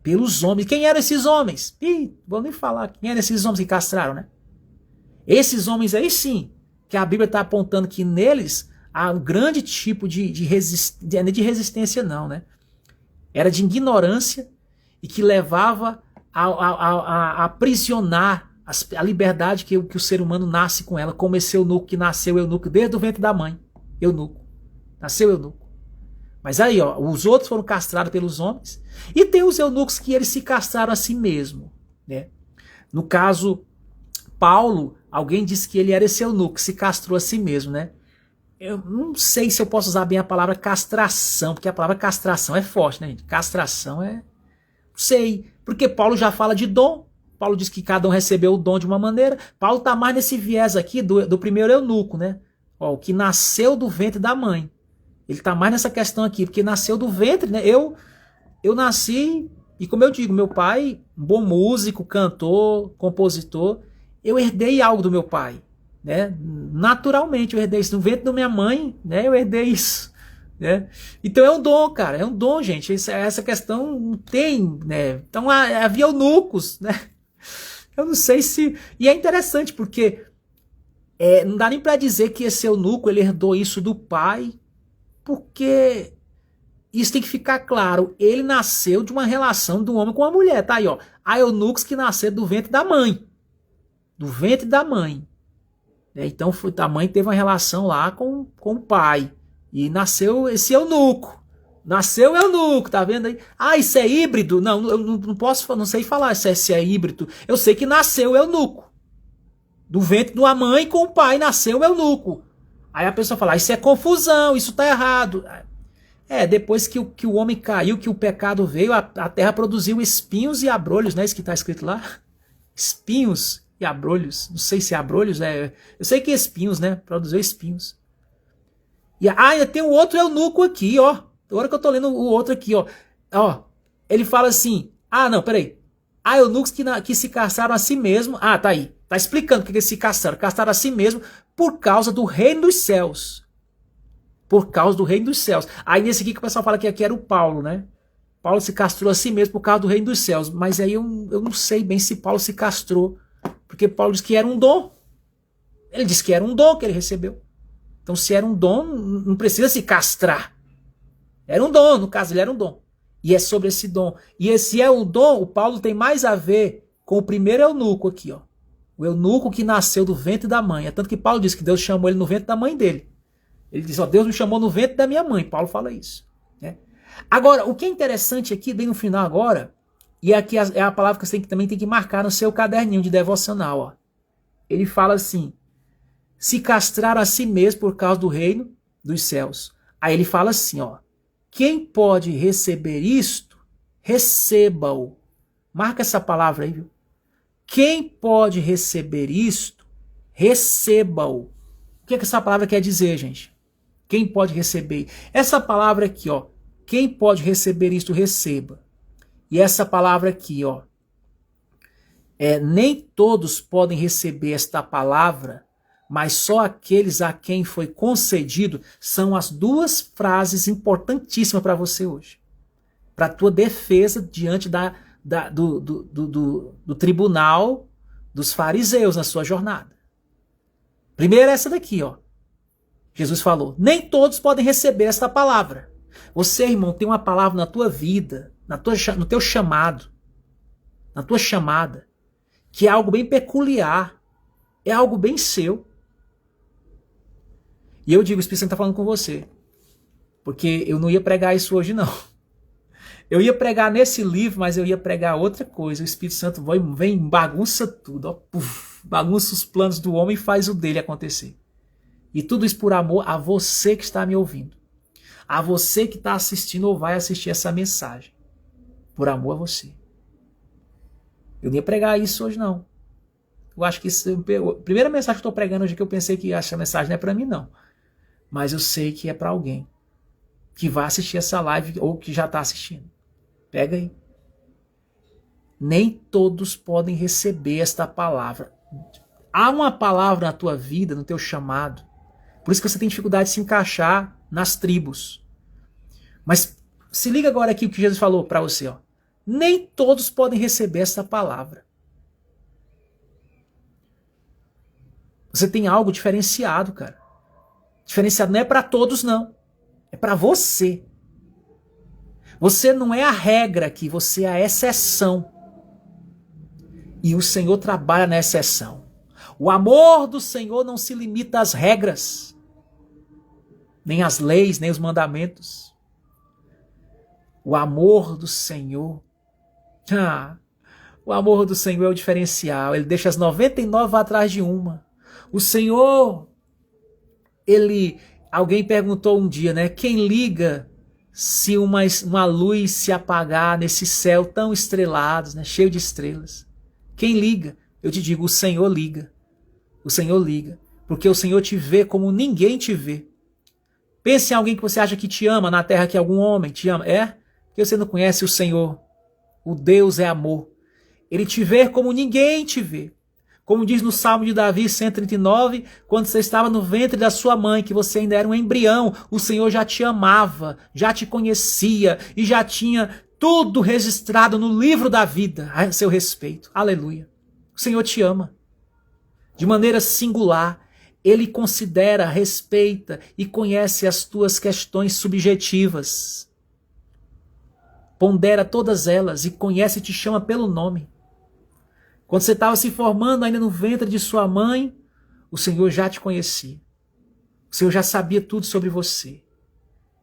Pelos homens. Quem eram esses homens? Vou nem falar. Quem eram esses homens que castraram, né? Esses homens aí sim, que a Bíblia está apontando que neles há um grande tipo de resistência não, né? Era de ignorância e que levava a aprisionar a liberdade que o ser humano nasce com ela, como esse eunuco que nasceu eunuco desde o ventre da mãe. Eunuco. Nasceu eunuco. Mas aí, ó, os outros foram castrados pelos homens e tem os eunucos que eles se castraram a si mesmo, né? No caso, Paulo, alguém disse que ele era esse eunuco que se castrou a si mesmo, né? Eu não sei se eu posso usar bem a palavra castração, porque a palavra castração é forte, né, gente? Castração é... Não sei, porque Paulo já fala de dom. Paulo diz que cada um recebeu o dom de uma maneira. Paulo está mais nesse viés aqui do primeiro eunuco, né? Ó, o que nasceu do ventre da mãe. Ele está mais nessa questão aqui, porque nasceu do ventre, né? Eu nasci E como eu digo, meu pai, um bom músico, cantor, compositor, eu herdei algo do meu pai, né? Naturalmente eu herdei isso. No ventre da minha mãe, né? Eu herdei isso, né? Então é um dom, cara, é um dom, gente. Essa questão não tem, né? Então havia eunucos, né? Eu não sei se... E é interessante porque não dá nem para dizer que esse eunuco ele herdou isso do pai, porque isso tem que ficar claro. Ele nasceu de uma relação de um homem com uma mulher, tá aí, ó. Há eunucos que nasceram do ventre da mãe. Do ventre da mãe. Então a mãe teve uma relação lá com o pai. E nasceu esse eunuco. Nasceu eunuco, tá vendo aí? Ah, isso é híbrido? Não, eu não posso, não sei falar se é híbrido. Eu sei que nasceu eunuco. Do ventre de uma mãe com o pai nasceu eunuco. Aí a pessoa fala, isso é confusão, isso tá errado. Depois que o homem caiu, que o pecado veio, a terra produziu espinhos e abrolhos, não é isso que está escrito lá? Espinhos e abrolhos. Não sei se é abrolhos, eu sei que é espinhos, né? Produziu espinhos. E tem um outro eunuco aqui, ó. Agora que eu tô lendo o outro aqui, ó. Ele fala assim, não, peraí. Há eunucos que se castraram a si mesmo. Tá aí. Tá explicando porque eles se castraram. Castraram a si mesmo por causa do reino dos céus. Por causa do reino dos céus. Aí nesse aqui que o pessoal fala que aqui era o Paulo, né? Paulo se castrou a si mesmo por causa do reino dos céus. Mas aí eu não sei bem se Paulo se castrou. Porque Paulo disse que era um dom. Ele disse que era um dom que ele recebeu. Então se era um dom, não precisa se castrar. Era um dom, no caso ele era um dom. E é sobre esse dom. E esse é o dom, o Paulo tem mais a ver com o primeiro eunuco aqui, ó. O eunuco que nasceu do ventre da mãe. É tanto que Paulo diz que Deus chamou ele no ventre da mãe dele. Ele diz, Deus me chamou no ventre da minha mãe. Paulo fala isso, né? Agora, o que é interessante aqui, bem no final agora, e aqui é a palavra que você também tem que marcar no seu caderninho de devocional, ó. Ele fala assim, se castrar a si mesmo por causa do reino dos céus. Aí ele fala assim, ó, quem pode receber isto, receba-o. Marca essa palavra aí, viu? Quem pode receber isto, receba-o. O que essa palavra quer dizer, gente? Quem pode receber? Essa palavra aqui, ó. Quem pode receber isto, receba. E essa palavra aqui, ó. Nem todos podem receber esta palavra, mas só aqueles a quem foi concedido. São as duas frases importantíssimas para você hoje. Para a tua defesa diante do tribunal dos fariseus na sua jornada. Primeiro essa daqui, ó. Jesus falou, nem todos podem receber esta palavra. Você, irmão, tem uma palavra na tua vida, no teu chamado, na tua chamada, que é algo bem peculiar, é algo bem seu. E eu digo, o Espírito Santo está falando com você, porque eu não ia pregar isso hoje, não. Eu ia pregar nesse livro, mas eu ia pregar outra coisa. O Espírito Santo vem bagunça tudo, ó, bagunça os planos do homem e faz o dele acontecer. E tudo isso por amor a você que está me ouvindo. A você que está assistindo ou vai assistir essa mensagem. Por amor a você. Eu não ia pregar isso hoje, não. Eu acho que a primeira mensagem que eu estou pregando hoje, que eu pensei que essa mensagem não é para mim, não. Mas eu sei que é para alguém que vai assistir essa live ou que já está assistindo. Pega aí. Nem todos podem receber esta palavra. Há uma palavra na tua vida, no teu chamado. Por isso que você tem dificuldade de se encaixar nas tribos. Mas se liga agora aqui o que Jesus falou para você, ó. Nem todos podem receber essa palavra. Você tem algo diferenciado, cara. Diferenciado não é para todos, não. É para você. Você não é a regra aqui, você é a exceção. E o Senhor trabalha na exceção. O amor do Senhor não se limita às regras, nem às leis, nem aos mandamentos. O amor do Senhor, o amor do Senhor é o diferencial. Ele deixa as 99 atrás de uma. O Senhor, alguém perguntou um dia, né? Quem liga se uma luz se apagar nesse céu tão estrelado, né, cheio de estrelas? Quem liga? Eu te digo, o Senhor liga. O Senhor liga. Porque o Senhor te vê como ninguém te vê. Pense em alguém que você acha que te ama na terra, que algum homem te ama. Porque você não conhece o Senhor. O Deus é amor. Ele te vê como ninguém te vê. Como diz no Salmo de Davi 139, quando você estava no ventre da sua mãe, que você ainda era um embrião, o Senhor já te amava, já te conhecia e já tinha tudo registrado no livro da vida a seu respeito. Aleluia. O Senhor te ama. De maneira singular, Ele considera, respeita e conhece as tuas questões subjetivas. Pondera todas elas e conhece e te chama pelo nome. Quando você estava se formando ainda no ventre de sua mãe, o Senhor já te conhecia. O Senhor já sabia tudo sobre você.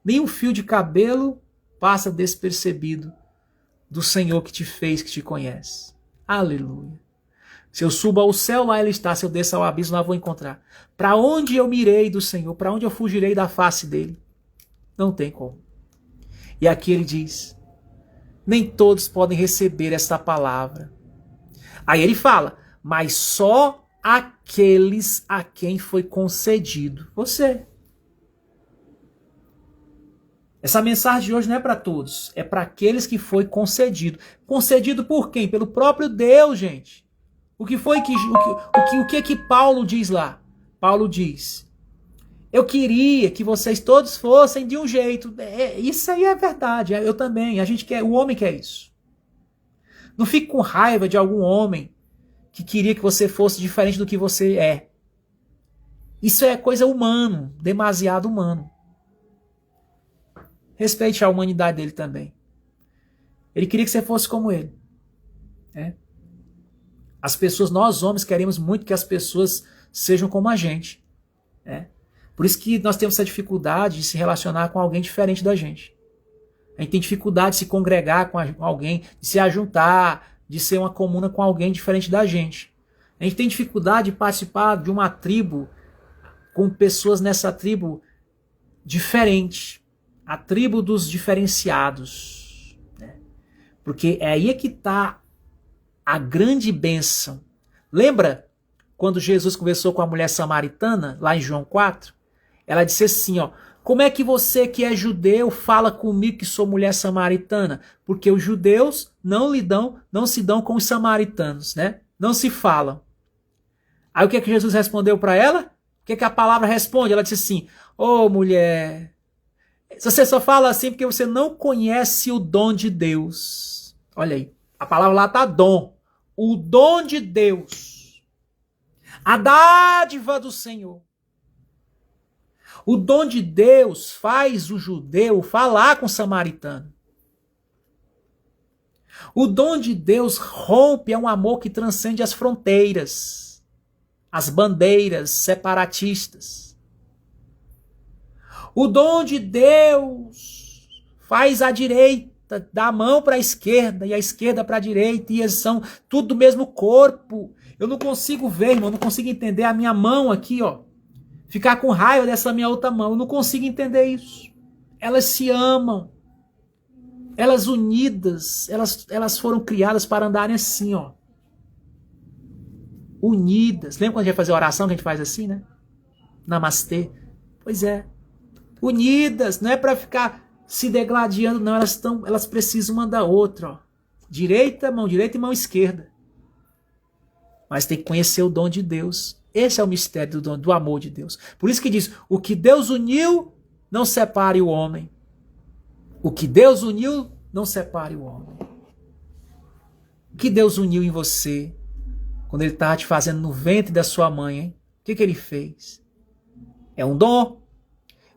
Nem um fio de cabelo passa despercebido do Senhor que te fez, que te conhece. Aleluia. Se eu subo ao céu, lá Ele está. Se eu desço ao abismo, lá vou encontrar. Para onde eu mirei do Senhor? Para onde eu fugirei da face dEle? Não tem como. E aqui Ele diz, nem todos podem receber esta palavra. Aí Ele fala, mas só aqueles a quem foi concedido. Você. Essa mensagem de hoje não é para todos, é para aqueles que foi concedido. Concedido por quem? Pelo próprio Deus, gente. O que que Paulo diz lá? Paulo diz, eu queria que vocês todos fossem de um jeito. Isso aí é verdade, eu também. A gente quer, o homem quer isso. Não fique com raiva de algum homem que queria que você fosse diferente do que você é. Isso é coisa humana, demasiado humano. Respeite a humanidade dele também. Ele queria que você fosse como ele. As pessoas, nós homens, queremos muito que as pessoas sejam como a gente. Por isso que nós temos essa dificuldade de se relacionar com alguém diferente da gente. A gente tem dificuldade de se congregar com alguém, de se ajuntar, de ser uma comuna com alguém diferente da gente. A gente tem dificuldade de participar de uma tribo com pessoas nessa tribo diferente. A tribo dos diferenciados. Porque é aí que está a grande bênção. Lembra quando Jesus conversou com a mulher samaritana, lá em João 4? Ela disse assim, como é que você que é judeu fala comigo que sou mulher samaritana? Porque os judeus não se dão com os samaritanos, né? Não se falam. Aí o que é que Jesus respondeu para ela? O que é que a palavra responde? Ela disse assim, mulher, você só fala assim porque você não conhece o dom de Deus. Olha aí, a palavra lá está dom. O dom de Deus. A dádiva do Senhor. O dom de Deus faz o judeu falar com o samaritano. O dom de Deus rompe um amor que transcende as fronteiras, as bandeiras separatistas. O dom de Deus faz a direita dar a mão para a esquerda e a esquerda para a direita e eles são tudo do mesmo corpo. Eu não consigo ver, irmão, não consigo entender a minha mão aqui, ficar com raiva dessa minha outra mão. Eu não consigo entender isso. Elas se amam. Elas unidas, elas foram criadas para andarem assim, unidas. Lembra quando a gente vai fazer a oração que a gente faz assim, né? Namastê. Pois é. Unidas, não é para ficar se degladiando, não. Elas precisam uma da outra, mão direita e mão esquerda. Mas tem que conhecer o dom de Deus. Esse é o mistério do amor de Deus. Por isso que diz, o que Deus uniu, não separe o homem. O que Deus uniu, não separe o homem. O que Deus uniu em você, quando Ele estava te fazendo no ventre da sua mãe, hein? O que Ele fez? É um dom.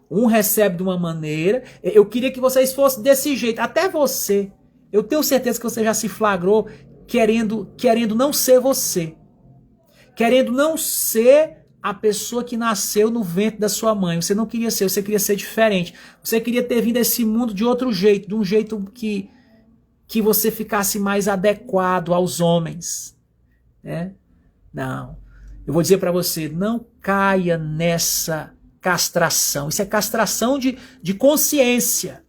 Um recebe de uma maneira. Eu queria que vocês fossem desse jeito. Até você. Eu tenho certeza que você já se flagrou querendo não ser você. Querendo não ser a pessoa que nasceu no ventre da sua mãe. Você não queria ser, você queria ser diferente. Você queria ter vindo a esse mundo de outro jeito, de um jeito que você ficasse mais adequado aos homens. Não. Eu vou dizer para você, não caia nessa castração. Isso é castração de consciência.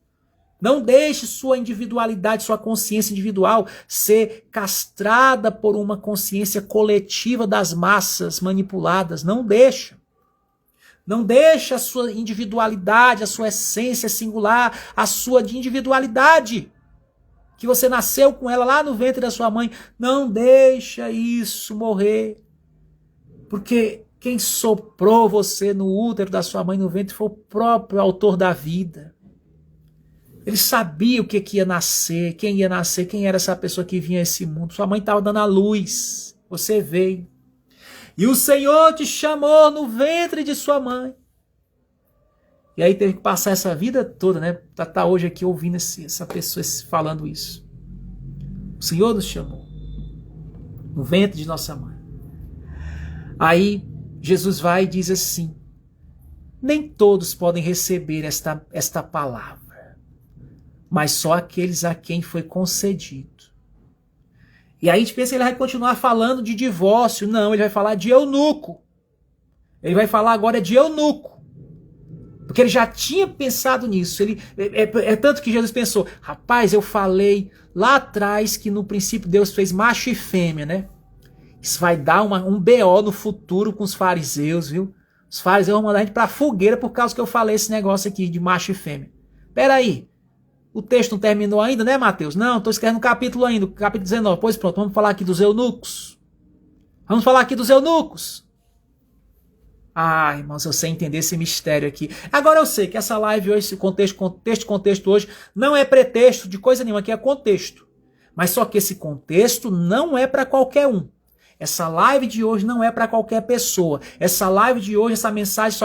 Não deixe sua individualidade, sua consciência individual ser castrada por uma consciência coletiva das massas manipuladas. Não deixa. Não deixe a sua individualidade, a sua essência singular, a sua individualidade que você nasceu com ela lá no ventre da sua mãe, não deixa isso morrer. Porque quem soprou você no útero da sua mãe no ventre foi o próprio autor da vida. Ele sabia o que ia nascer, quem era essa pessoa que vinha a esse mundo. Sua mãe estava dando a luz, você veio. E o Senhor te chamou no ventre de sua mãe. E aí teve que passar essa vida toda, né? Para estar hoje aqui ouvindo essa pessoa falando isso. O Senhor nos chamou no ventre de nossa mãe. Aí Jesus vai e diz assim: nem todos podem receber esta palavra, mas só aqueles a quem foi concedido. E aí a gente pensa que ele vai continuar falando de divórcio. Não, ele vai falar de eunuco. Ele vai falar agora de eunuco. Porque ele já tinha pensado nisso. É tanto que Jesus pensou, rapaz, eu falei lá atrás que no princípio Deus fez macho e fêmea, né? Isso vai dar um BO no futuro com os fariseus, viu? Os fariseus vão mandar a gente pra fogueira por causa que eu falei esse negócio aqui de macho e fêmea. Peraí, o texto não terminou ainda, né, Mateus? Não, estou escrevendo um capítulo ainda, capítulo 19. Pois pronto, vamos falar aqui dos eunucos. Vamos falar aqui dos eunucos. Ah, irmãos, eu sei entender esse mistério aqui. Agora eu sei que essa live hoje, esse contexto hoje, não é pretexto de coisa nenhuma, aqui é contexto. Mas só que esse contexto não é para qualquer um. Essa live de hoje não é para qualquer pessoa. Essa live de hoje, essa mensagem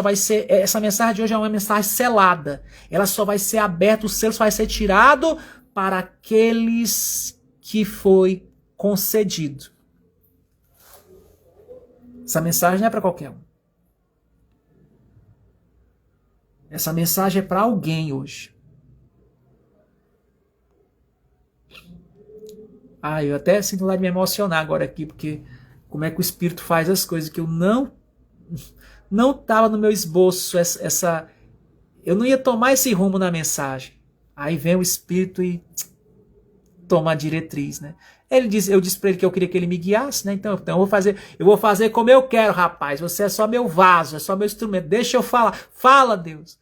de hoje é uma mensagem selada. Ela só vai ser aberta, o selo só vai ser tirado para aqueles que foi concedido. Essa mensagem não é para qualquer um. Essa mensagem é para alguém hoje. Ah, eu até sinto vontade de me emocionar agora aqui, porque como é que o Espírito faz as coisas que eu não estava no meu esboço, eu não ia tomar esse rumo na mensagem. Aí vem o Espírito e toma a diretriz, né? Eu disse para ele que eu queria que ele me guiasse, né? Então eu vou fazer como eu quero, rapaz. Você é só meu vaso, é só meu instrumento. Deixa eu falar. Fala, Deus.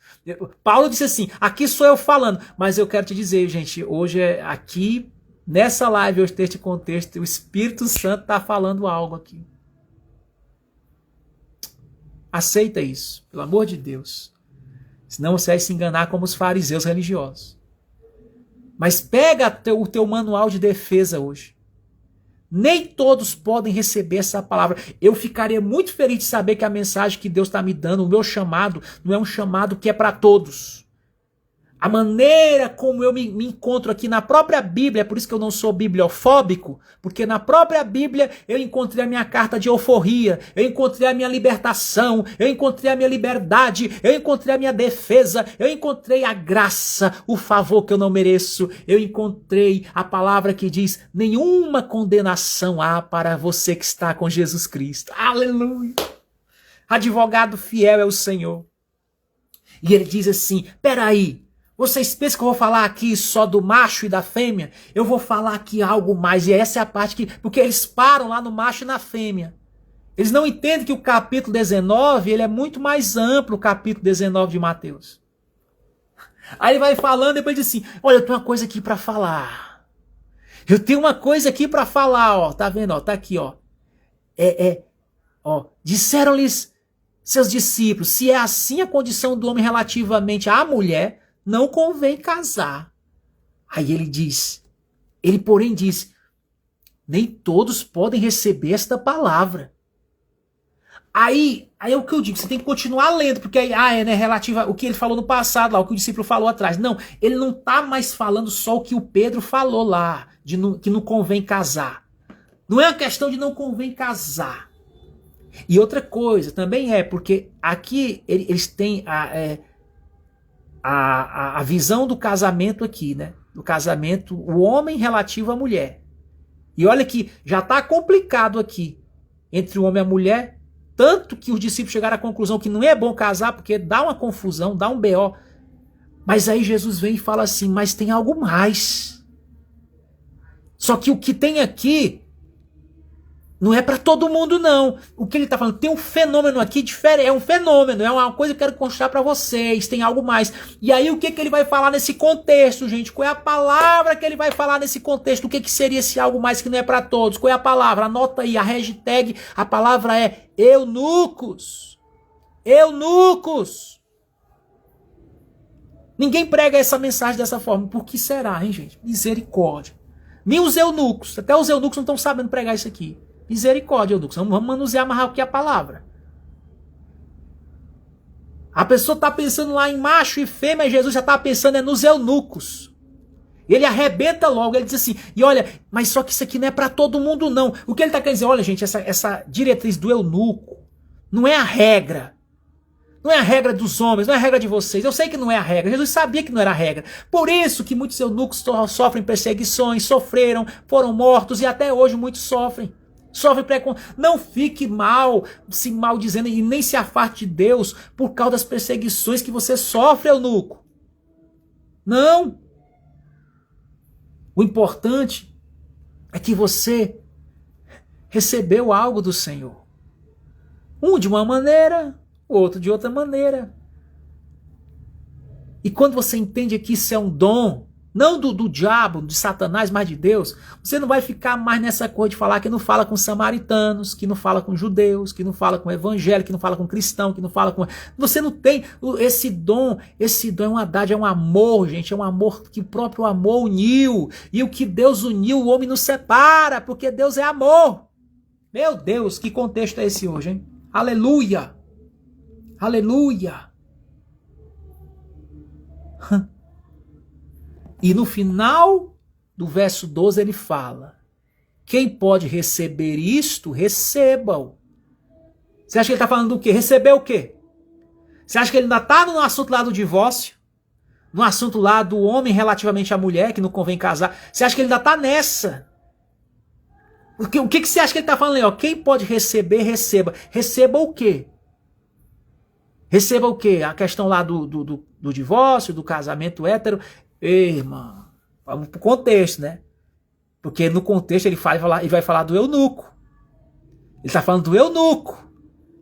Paulo disse assim, aqui sou eu falando, mas eu quero te dizer, gente, hoje aqui, nessa live, hoje neste contexto, o Espírito Santo está falando algo aqui. Aceita isso, pelo amor de Deus. Senão você vai se enganar como os fariseus religiosos. Mas pega o teu manual de defesa hoje. Nem todos podem receber essa palavra. Eu ficaria muito feliz de saber que a mensagem que Deus está me dando, o meu chamado, não é um chamado que é para todos. A maneira como eu me encontro aqui na própria Bíblia, é por isso que eu não sou bibliofóbico, porque na própria Bíblia eu encontrei a minha carta de euforia, eu encontrei a minha libertação, eu encontrei a minha liberdade, eu encontrei a minha defesa, eu encontrei a graça, o favor que eu não mereço, eu encontrei a palavra que diz, nenhuma condenação há para você que está com Jesus Cristo. Aleluia! Advogado fiel é o Senhor. E ele diz assim, peraí, vocês pensam que eu vou falar aqui só do macho e da fêmea? Eu vou falar aqui algo mais. E essa é a parte que... Porque eles param lá no macho e na fêmea. Eles não entendem que o capítulo 19 ele é muito mais amplo, o capítulo 19 de Mateus. Aí ele vai falando e depois diz assim, olha, eu tenho uma coisa aqui para falar. Eu tenho uma coisa aqui para falar, ó. Tá vendo, ó? Tá aqui, ó. Disseram-lhes seus discípulos, se é assim a condição do homem relativamente à mulher... não convém casar. Aí ele porém diz, nem todos podem receber esta palavra. Aí é o que eu digo, você tem que continuar lendo, porque aí, né, relativa o que ele falou no passado, lá, o que o discípulo falou atrás. Não, ele não está mais falando só o que o Pedro falou lá, que não convém casar. Não é uma questão de não convém casar. E outra coisa também porque aqui eles têm a visão do casamento aqui, né? Do casamento, o homem relativo à mulher. E olha que já está complicado aqui entre o homem e a mulher, tanto que os discípulos chegaram à conclusão que não é bom casar, porque dá uma confusão, dá um BO. Mas aí Jesus vem e fala assim, mas tem algo mais. Só que o que tem aqui Não é para todo mundo, não. O que ele está falando? Tem um fenômeno aqui diferente. É um fenômeno, é uma coisa que eu quero mostrar para vocês. Tem algo mais. E aí, o que ele vai falar nesse contexto, gente? Qual é a palavra que ele vai falar nesse contexto? O que seria esse algo mais que não é para todos? Qual é a palavra? Anota aí, a hashtag. A palavra é eunucos. Eunucos. Ninguém prega essa mensagem dessa forma. Por que será, hein, gente? Misericórdia. Nem os eunucos. Até os eunucos não estão sabendo pregar isso aqui. Misericórdia, eunucos. Vamos manusear mais rápido que a palavra. A pessoa está pensando lá em macho e fêmea, Jesus já está pensando nos eunucos. Ele arrebenta logo, ele diz assim, e olha, mas só que isso aqui não é para todo mundo não. O que ele está querendo dizer? Olha, gente, essa diretriz do eunuco não é a regra. Não é a regra dos homens, não é a regra de vocês. Eu sei que não é a regra. Jesus sabia que não era a regra. Por isso que muitos eunucos sofrem perseguições, sofreram, foram mortos e até hoje muitos sofrem. Sofre preconceito. Não fique mal, se maldizendo e nem se afaste de Deus por causa das perseguições que você sofre, eunuco. Não. O importante é que você recebeu algo do Senhor. Um de uma maneira, o outro de outra maneira. E quando você entende que isso é um dom, não do diabo, de Satanás, mas de Deus, você não vai ficar mais nessa coisa de falar que não fala com samaritanos, que não fala com judeus, que não fala com evangélico, que não fala com cristão, que não fala com... Você não tem esse dom é uma dádiva, é um amor, gente, é um amor que o próprio amor uniu, e o que Deus uniu, o homem não separa, porque Deus é amor. Meu Deus, que contexto é esse hoje, hein? Aleluia! Aleluia! E no final do verso 12 ele fala, quem pode receber isto, receba-o. Você acha que ele está falando do quê? Receber o quê? Você acha que ele ainda está no assunto lá do divórcio? No assunto lá do homem relativamente à mulher, que não convém casar? Você acha que ele ainda está nessa? O que você acha que ele está falando aí? Ó, quem pode receber, receba. Receba o quê? Receba o quê? A questão lá do divórcio, do casamento hétero. Ei, irmão, vamos pro contexto, né? Porque no contexto ele vai falar do eunuco. Ele está falando do eunuco.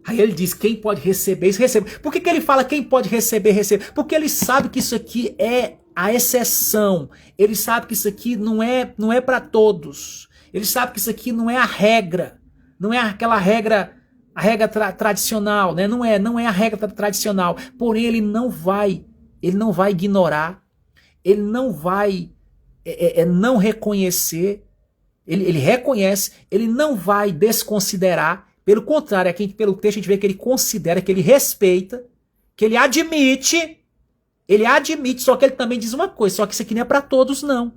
Aí ele diz, quem pode receber isso, receba. Por que ele fala quem pode receber, receba? Porque ele sabe que isso aqui é a exceção. Ele sabe que isso aqui não é para todos. Ele sabe que isso aqui não é a regra. Não é aquela regra, a regra tradicional, né? Não é a regra tradicional. Porém, ele não vai ignorar. Ele não vai não reconhecer, ele reconhece, ele não vai desconsiderar, pelo contrário, aqui pelo texto a gente vê que ele considera, que ele respeita, que ele admite, só que ele também diz uma coisa, só que isso aqui não é para todos não.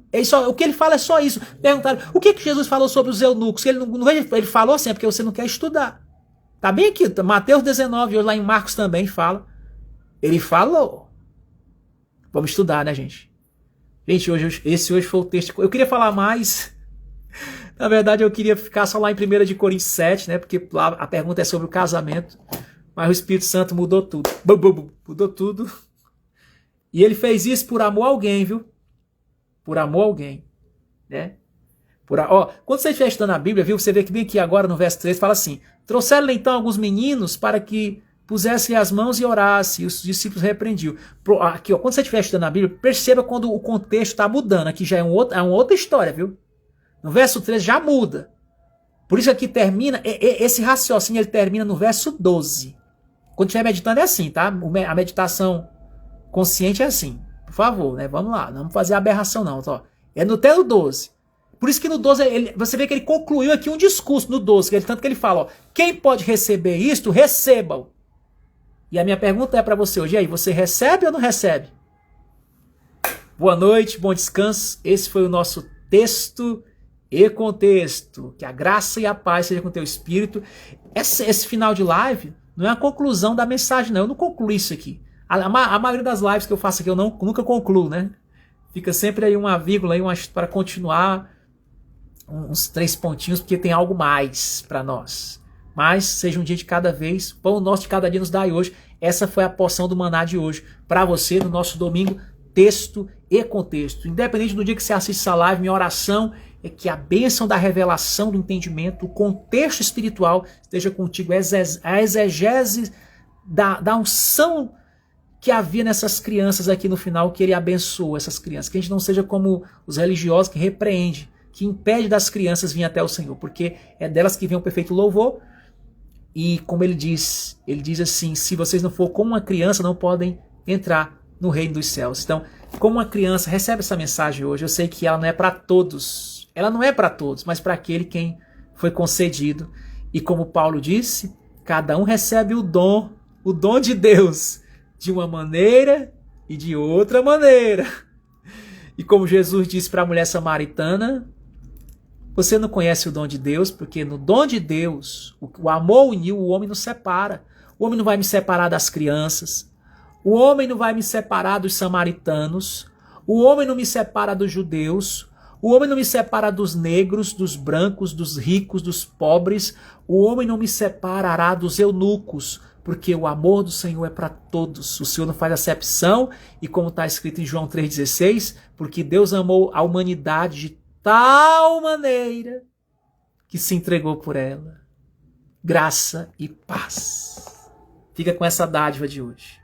O que ele fala é só isso. Perguntaram, o que Jesus falou sobre os eunucos? Ele falou assim, é porque você não quer estudar. Tá bem aqui, Mateus 19, hoje lá em Marcos também fala. Ele falou. Vamos estudar, né, gente? Gente, esse hoje foi o texto. Eu queria falar mais. Na verdade, eu queria ficar só lá em 1 de Coríntios 7, né? Porque lá a pergunta é sobre o casamento. Mas o Espírito Santo mudou tudo. Mudou tudo. E ele fez isso por amor a alguém, viu? Por amor a alguém. Né? Quando você estiver estudando a Bíblia, viu? Você vê que bem aqui agora no verso 3 fala assim: trouxeram-lhe então alguns meninos para que pusessem as mãos e orassem, e os discípulos repreendiam. Aqui, quando você estiver estudando a Bíblia, perceba quando o contexto está mudando. Aqui já é uma outra história, viu? No verso 13 já muda. Por isso aqui termina, esse raciocínio ele termina no verso 12. Quando estiver meditando é assim, tá? A meditação consciente é assim. Por favor, né? Vamos lá, não vamos fazer aberração não. Tá? É até no 12. Por isso que no 12, você vê que ele concluiu aqui um discurso no 12, tanto que ele fala, ó, quem pode receber isto, receba-o. E a minha pergunta é para você hoje, e aí, você recebe ou não recebe? Boa noite, bom descanso. Esse foi o nosso texto e contexto. Que a graça e a paz seja com o teu espírito. Esse final de live não é a conclusão da mensagem, não. Eu não concluo isso aqui. A maioria das lives que eu faço aqui eu nunca concluo, né? Fica sempre aí uma vírgula aí, para continuar uns 3 pontinhos, porque tem algo mais para nós. Mas seja um dia de cada vez, pão nosso de cada dia nos dai hoje. Essa foi a porção do maná de hoje para você no nosso domingo, texto e contexto. Independente do dia que você assiste essa live, minha oração é que a bênção da revelação, do entendimento, o contexto espiritual esteja contigo, a exegese da unção que havia nessas crianças aqui no final, que ele abençoou essas crianças. Que a gente não seja como os religiosos que repreende, que impede das crianças vir até o Senhor, porque é delas que vem o perfeito louvor. E como ele diz assim, se vocês não for como uma criança, não podem entrar no reino dos céus. Então, como uma criança, recebe essa mensagem hoje. Eu sei que ela não é para todos. Ela não é para todos, mas para aquele quem foi concedido. E como Paulo disse, cada um recebe o dom de Deus, de uma maneira e de outra maneira. E como Jesus disse para a mulher samaritana, você não conhece o dom de Deus, porque no dom de Deus, o amor uniu, o homem nos separa. O homem não vai me separar das crianças. O homem não vai me separar dos samaritanos. O homem não me separa dos judeus. O homem não me separa dos negros, dos brancos, dos ricos, dos pobres. O homem não me separará dos eunucos, porque o amor do Senhor é para todos. O Senhor não faz acepção, e como está escrito em João 3,16, porque Deus amou a humanidade de tal maneira que se entregou por ela. Graça e paz. Fica com essa dádiva de hoje.